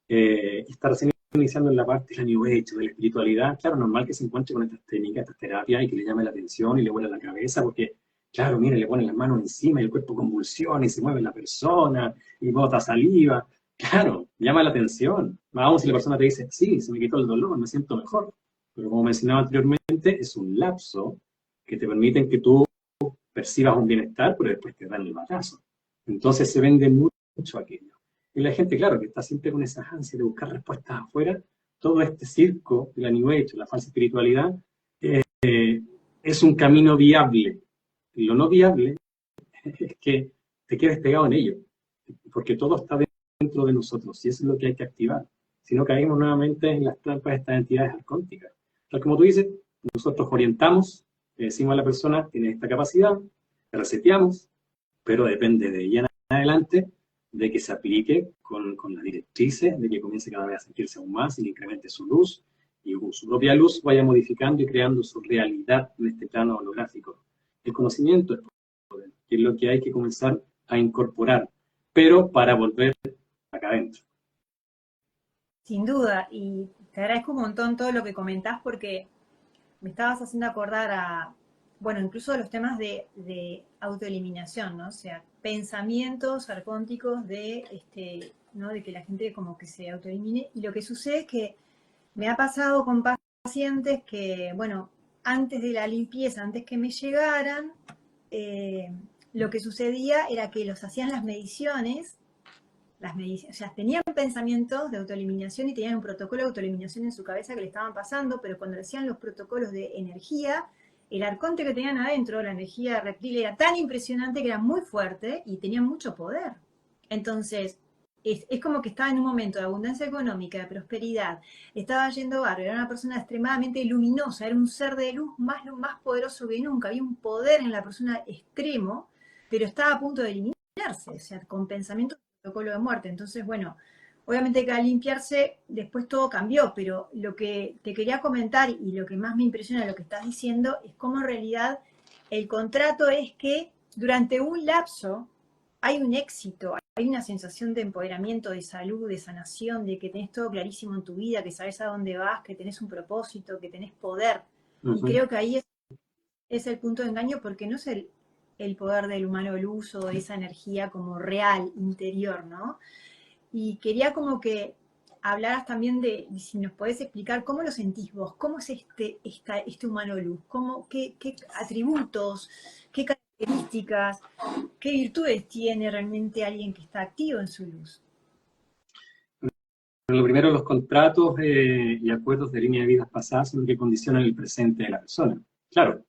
Speaker 3: está recién iniciando en la parte de la New Age, de la espiritualidad, claro, normal que se encuentre con estas técnicas, estas terapias, y que le llame la atención y le vuela la cabeza, porque, claro, mire, le ponen las manos encima y el cuerpo convulsiona y se mueve la persona y bota saliva. Claro, llama la atención. Vamos, si la persona te dice, sí, se me quitó el dolor, me siento mejor. Pero como mencionaba anteriormente, es un lapso que te permite que tú percibas un bienestar, pero después te dan el batazo. Entonces se vende mucho aquello. Y la gente, claro, que está siempre con esa ansia de buscar respuestas afuera, todo este circo de la New Age, la falsa espiritualidad, es un camino viable. Y lo no viable es que te quedes pegado en ello, porque todo está dentro de nosotros, y eso es lo que hay que activar. Si no, caemos nuevamente en las trampas de estas entidades arcónticas. Tal como tú dices, nosotros orientamos, le decimos a la persona, tiene esta capacidad, reseteamos, pero depende de ella en adelante, de que se aplique con las directrices, de que comience cada vez a sentirse aún más y le incremente su luz, y con su propia luz vaya modificando y creando su realidad en este plano holográfico. El conocimiento es poder, que es lo que hay que comenzar a incorporar, pero para volver acá adentro.
Speaker 2: Sin duda, y te agradezco un montón todo lo que comentás porque me estabas haciendo acordar a, bueno, incluso de los temas de autoeliminación, ¿no? O sea, pensamientos arcónticos ¿no? De que la gente como que se autoelimine. Y lo que sucede es que me ha pasado con pacientes que, bueno, antes de la limpieza, antes que me llegaran, lo que sucedía era que los hacían las mediciones, o sea, tenían pensamientos de autoeliminación y tenían un protocolo de autoeliminación en su cabeza que le estaban pasando, pero cuando hacían los protocolos de energía, el arconte que tenían adentro, la energía reptil, era tan impresionante que era muy fuerte y tenía mucho poder. Entonces, es como que estaba en un momento de abundancia económica, de prosperidad, estaba yendo bárbaro, era una persona extremadamente luminosa, era un ser de luz más poderoso que nunca, había un poder en la persona extremo, pero estaba a punto de eliminarse, o sea, con pensamientos de protocolo de muerte. Entonces, bueno, obviamente que al limpiarse, después todo cambió, pero lo que te quería comentar y lo que más me impresiona de lo que estás diciendo es cómo en realidad el contrato es que durante un lapso hay un éxito, hay una sensación de empoderamiento, de salud, de sanación, de que tenés todo clarísimo en tu vida, que sabes a dónde vas, que tenés un propósito, que tenés poder. Y creo que ahí es el punto de engaño porque no es el poder del humano luz o de esa energía como real, interior, ¿no? Y quería como que hablaras también de, si nos podés explicar cómo lo sentís vos, cómo es este humano luz, qué atributos, qué características, qué virtudes tiene realmente alguien que está activo en su luz.
Speaker 3: Lo primero, los contratos y acuerdos de línea de vidas pasadas son los que condicionan el presente de la persona. Claro,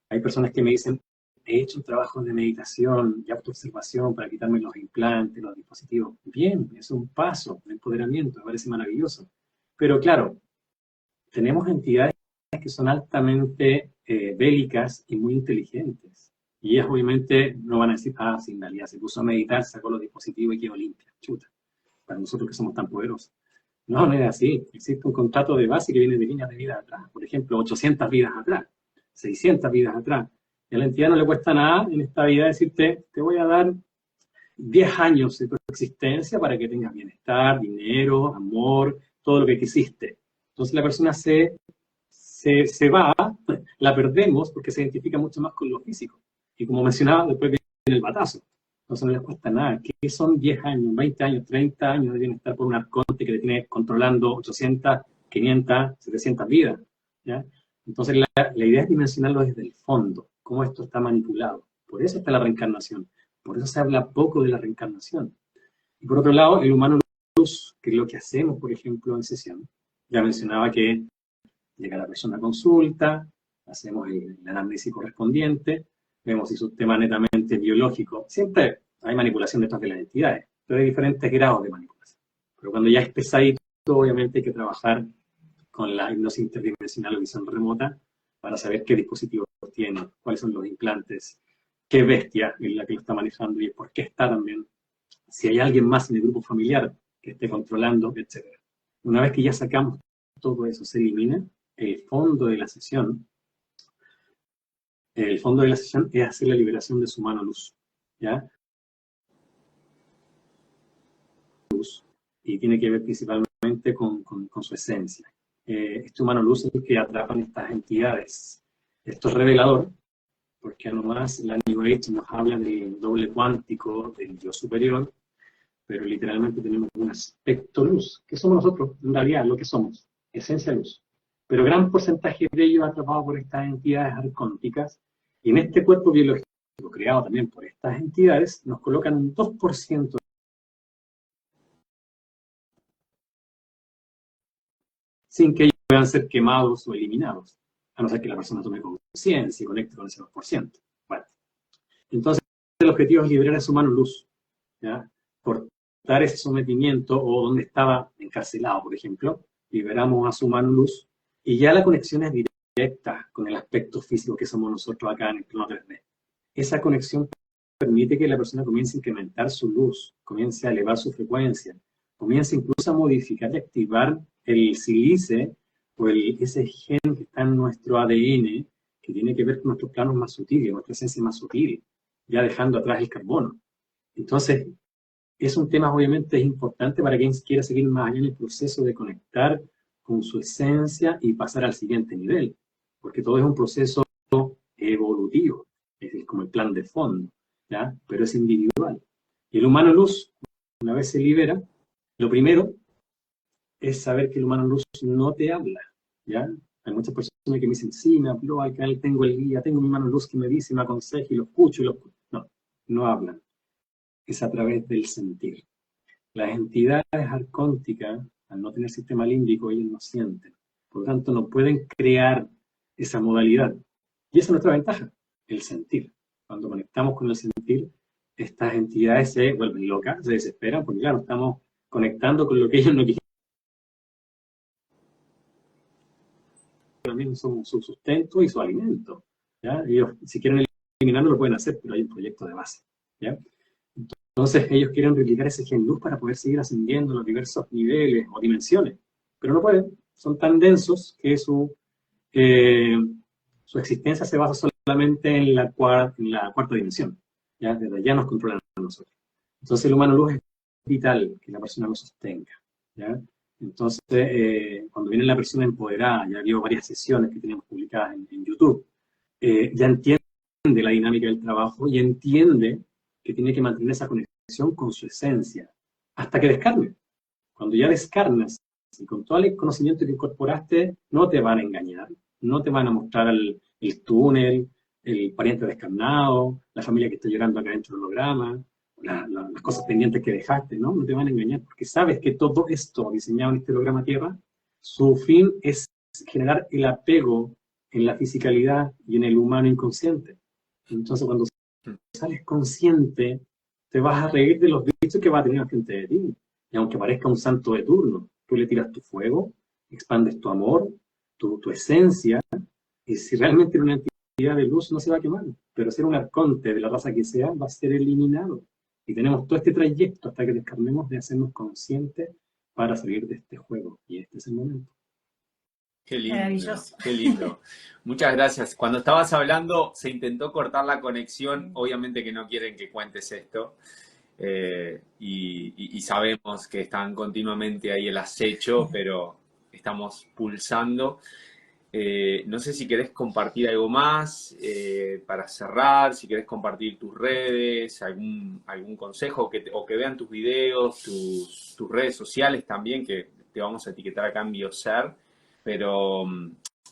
Speaker 3: hay personas que me dicen, he hecho un trabajo de meditación y autoobservación para quitarme los implantes, los dispositivos. Bien, es un paso de empoderamiento, me parece maravilloso. Pero claro, tenemos entidades que son altamente bélicas y muy inteligentes. Y ellas obviamente no van a decir, sí, en realidad se puso a meditar, sacó los dispositivos y quedó limpia. Chuta, para nosotros que somos tan poderosos. No, no es así. Existe un contrato de base que viene de líneas de vida atrás. Por ejemplo, 800 vidas atrás, 600 vidas atrás. Y a la entidad no le cuesta nada en esta vida decirte, te voy a dar 10 años de tu existencia para que tengas bienestar, dinero, amor, todo lo que quisiste. Entonces la persona se va, la perdemos porque se identifica mucho más con lo físico. Y como mencionaba, después viene el batazo. Entonces no les cuesta nada. ¿Qué son 10 años, 20 años, 30 años de bienestar por un arconte que le tiene controlando 800, 500, 700 vidas? ¿Ya? Entonces la idea es dimensionarlo desde el fondo, cómo esto está manipulado. Por eso está la reencarnación. Por eso se habla poco de la reencarnación. Y por otro lado, el humano luz, que es lo que hacemos, por ejemplo, en sesión, Ya mencionaba que llega la persona a consulta, hacemos el análisis correspondiente, vemos si es un tema netamente biológico. Siempre hay manipulación detrás de las entidades, pero hay diferentes grados de manipulación. Pero cuando ya es pesadito, obviamente hay que trabajar con la hipnosis interdimensional o visión remota para saber qué dispositivos tiene, cuáles son los implantes, qué bestia es la que lo está manejando y por qué está también, si hay alguien más en el grupo familiar que esté controlando, etc. Una vez que ya sacamos todo eso, se elimina, el fondo de la sesión, es hacer la liberación de su mano luz, ¿ya? Y tiene que ver principalmente con su esencia. Este humano luz es el que atrapan estas entidades. Esto es revelador, porque además la New Age nos habla del doble cuántico, del yo superior, pero literalmente tenemos un aspecto luz, que somos nosotros, en realidad, lo que somos, esencia luz. Pero gran porcentaje de ellos atrapados por estas entidades arcónticas, y en este cuerpo biológico, creado también por estas entidades, nos colocan un 2% sin que ellos puedan ser quemados o eliminados, a no ser que la persona tome conciencia y conecte con ese 2%. Bueno, entonces el objetivo es liberar a su mano luz, ¿ya? Cortar ese sometimiento, o donde estaba encarcelado, por ejemplo, liberamos a su mano luz, y ya la conexión es directa con el aspecto físico que somos nosotros acá en el plano 3D. Esa conexión permite que la persona comience a incrementar su luz, comience a elevar su frecuencia, comience incluso a modificar y activar el sílice o ese gen que está en nuestro ADN, que tiene que ver con nuestros planos más sutiles, nuestra esencia más sutil, ya dejando atrás el carbono. Entonces, es un tema obviamente importante para quien quiera seguir más allá en el proceso de conectar con su esencia y pasar al siguiente nivel, porque todo es un proceso evolutivo, es decir, como el plan de fondo, ¿ya? Pero es individual. Y el humano luz, una vez se libera, lo primero es saber que el humano luz no te habla, ¿ya? Hay muchas personas que me dicen, sí, me habló, al canal tengo el guía, tengo mi mano luz que me dice, me aconseja y lo escucho. No, no hablan. Es a través del sentir. Las entidades arcónticas, al no tener sistema límbico, ellos no sienten. Por lo tanto, no pueden crear esa modalidad. Y esa es nuestra ventaja, el sentir. Cuando conectamos con el sentir, estas entidades se vuelven locas, se desesperan, porque claro, estamos conectando con lo que ellos no quieren. También son su sustento y su alimento, ¿ya? Ellos, si quieren eliminarlo, lo pueden hacer, pero hay un proyecto de base, ¿ya? Entonces, ellos quieren replicar ese gen luz para poder seguir ascendiendo en los diversos niveles o dimensiones, pero no pueden, son tan densos que su existencia se basa solamente en la cuarta dimensión, ¿ya? Desde allá nos controlan a nosotros. Entonces, el humano luz es vital que la persona lo sostenga, ¿ya? Entonces, cuando viene la persona empoderada, ya vio varias sesiones que tenemos publicadas en YouTube, ya entiende la dinámica del trabajo y entiende que tiene que mantener esa conexión con su esencia, hasta que descarne. Cuando ya descarnas, y con todo el conocimiento que incorporaste, no te van a engañar, no te van a mostrar el túnel, el pariente descarnado, la familia que está llorando acá dentro del holograma, las cosas pendientes que dejaste, ¿no? No te van a engañar, porque sabes que todo esto diseñado en este holograma Tierra, su fin es generar el apego en la fisicalidad y en el humano inconsciente. Entonces, cuando sales consciente, te vas a reír de los bichos que va a tener al frente de ti. Y aunque parezca un santo de turno, tú le tiras tu fuego, expandes tu amor, tu esencia, y si realmente era una entidad de luz, no se va a quemar. Pero ser un arconte de la raza que sea, va a ser eliminado. Y tenemos todo este trayecto hasta que descarnemos de hacernos conscientes para salir de este juego. Y este es el momento.
Speaker 1: Qué lindo, qué lindo. Muchas gracias. Cuando estabas hablando, se intentó cortar la conexión. Obviamente que no quieren que cuentes esto. Y sabemos que están continuamente ahí el acecho, pero estamos pulsando. No sé si querés compartir algo más para cerrar, si querés compartir tus redes, algún consejo, o que vean tus videos, tus redes sociales también, que te vamos a etiquetar acá en Bioser. Pero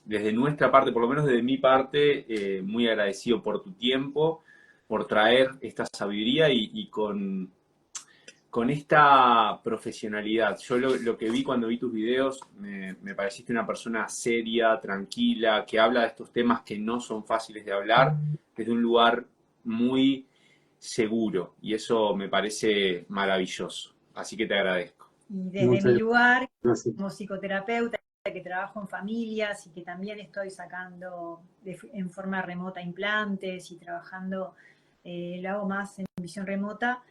Speaker 1: desde nuestra parte, por lo menos desde mi parte, muy agradecido por tu tiempo, por traer esta sabiduría y con con esta profesionalidad. Yo lo que vi cuando vi tus videos, me pareciste una persona seria, tranquila, que habla de estos temas que no son fáciles de hablar, desde un lugar muy seguro, y eso me parece maravilloso. Así que te agradezco.
Speaker 2: Y desde
Speaker 3: Muchas
Speaker 2: mi lugar,
Speaker 3: gracias.
Speaker 2: como psicoterapeuta, que trabajo en familias y que también estoy sacando en forma remota implantes y trabajando, lo hago más en visión remota,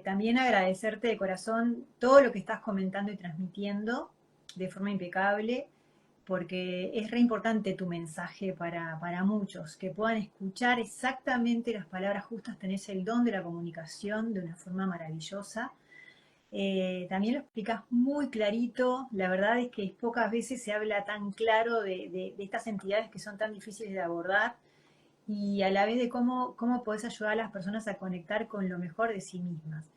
Speaker 2: también agradecerte de corazón todo lo que estás comentando y transmitiendo de forma impecable, porque es re importante tu mensaje para muchos, que puedan escuchar exactamente las palabras justas, tenés el don de la comunicación de una forma maravillosa. También lo explicas muy clarito, la verdad es que pocas veces se habla tan claro de estas entidades que son tan difíciles de abordar, y a la vez de cómo podés ayudar a las personas a conectar con lo mejor de sí mismas.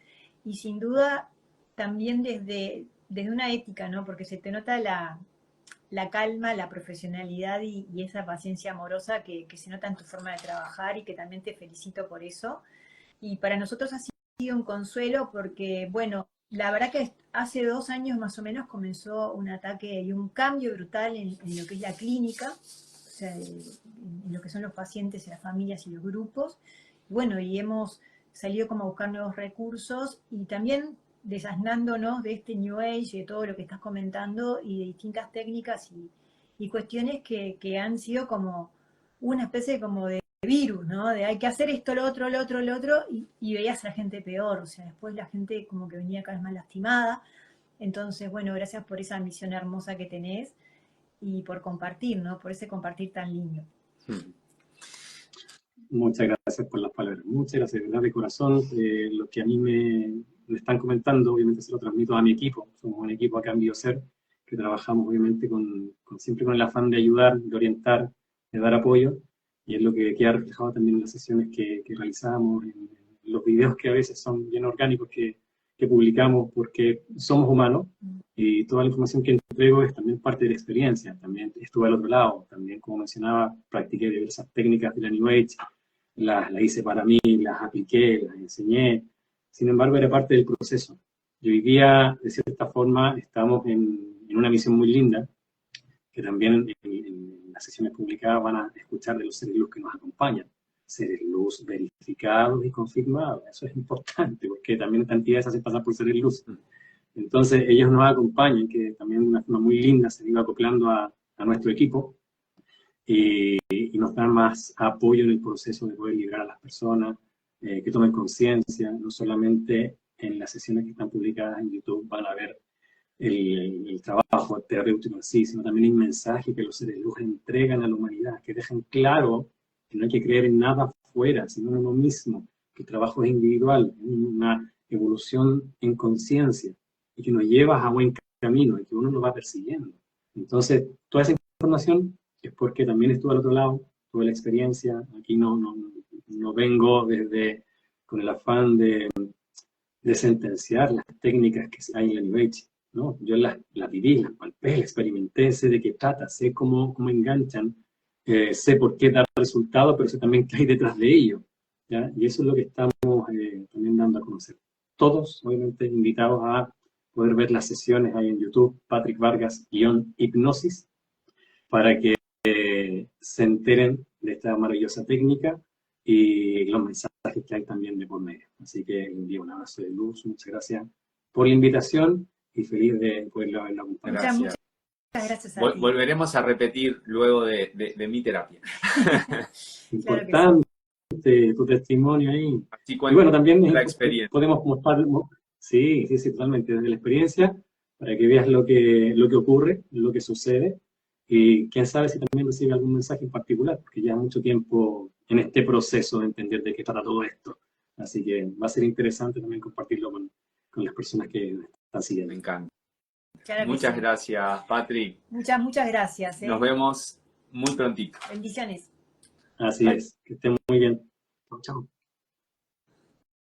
Speaker 2: Y sin duda también desde una ética, ¿no? Porque se te nota la calma, la profesionalidad y esa paciencia amorosa que se nota en tu forma de trabajar, y que también te felicito por eso. Y para nosotros ha sido un consuelo porque, bueno, la verdad que hace 2 años más o menos comenzó un ataque y un cambio brutal en lo que es la clínica, o sea, en lo que son los pacientes, las familias y los grupos. Y bueno, y hemos salido como a buscar nuevos recursos y también desasnándonos de este New Age, de todo lo que estás comentando y de distintas técnicas y cuestiones que han sido como una especie como de virus, ¿no? De hay que hacer esto, lo otro, y veías a la gente peor, o sea, después la gente como que venía cada vez más lastimada. Entonces, bueno, gracias por esa misión hermosa que tenés y por compartir, ¿no? Por ese compartir tan lindo.
Speaker 3: Muchas gracias por las palabras. Muchas gracias, de verdad, de corazón. Lo que a mí me están comentando, obviamente se lo transmito a mi equipo. Somos un equipo acá en BioSer, que trabajamos obviamente siempre con el afán de ayudar, de orientar, de dar apoyo. Y es lo que queda reflejado también en las sesiones que realizamos, en los videos que a veces son bien orgánicos que publicamos, porque somos humanos y toda la información que entrego es también parte de la experiencia. También estuve al otro lado, también como mencionaba, practiqué diversas técnicas de la New Age, las hice para mí, las apliqué, las enseñé. Sin embargo, era parte del proceso. Y hoy día, de cierta forma, estamos en una misión muy linda, que también en las sesiones publicadas van a escuchar de los seres de luz que nos acompañan. Seres de luz verificados y confirmados. Eso es importante, porque también esta entidad se hace pasar por seres de luz. Entonces, ellos nos acompañan, que también de una forma muy linda se iba acoplando a nuestro equipo, y nos dan más apoyo en el proceso de poder liberar a las personas, que tomen conciencia. No solamente en las sesiones que están publicadas en YouTube van a ver el trabajo terapéutico en sí, sino también el mensaje que los seres de luz entregan a la humanidad, que dejan claro que no hay que creer en nada fuera, sino en uno mismo, que el trabajo es individual, una evolución en conciencia, y que nos lleva a buen camino, y que uno lo va persiguiendo. Entonces, toda esa información es porque también estuve al otro lado, tuve la experiencia. Aquí no vengo con el afán de sentenciar las técnicas que hay en la New Age, ¿no? Yo las viví, las palpé, las experimenté, sé de qué trata, sé cómo enganchan, sé por qué dar resultados, pero sé también qué hay detrás de ello, ¿ya? Y eso es lo que estamos también dando a conocer. Todos, obviamente, invitados a poder ver las sesiones ahí en YouTube, Patrick Vargas-Hipnosis, para que se enteren de esta maravillosa técnica y los mensajes que hay también de por medio. Así que envío un abrazo de luz, muchas gracias por la invitación y feliz de poderlo haberlo acompañado.
Speaker 1: Gracias.
Speaker 2: Muchas gracias a ti.
Speaker 1: Volveremos a repetir luego de mi terapia.
Speaker 3: Importante tu testimonio ahí.
Speaker 1: Así
Speaker 3: Y bueno, también
Speaker 1: la experiencia.
Speaker 3: podemos mostrar, sí, totalmente, desde la experiencia, para que veas lo que ocurre, lo que sucede, y quién sabe si también recibe algún mensaje en particular, porque ya mucho tiempo en este proceso de entender de qué trata todo esto. Así que va a ser interesante también compartirlo con las personas que están siguiendo.
Speaker 1: Me encanta.
Speaker 2: Claro,
Speaker 1: muchas
Speaker 2: sí.
Speaker 1: Gracias, Patrick.
Speaker 2: Muchas gracias.
Speaker 1: Nos vemos muy prontito.
Speaker 2: Bendiciones.
Speaker 3: Así es. Que estén muy bien. Chao, chao.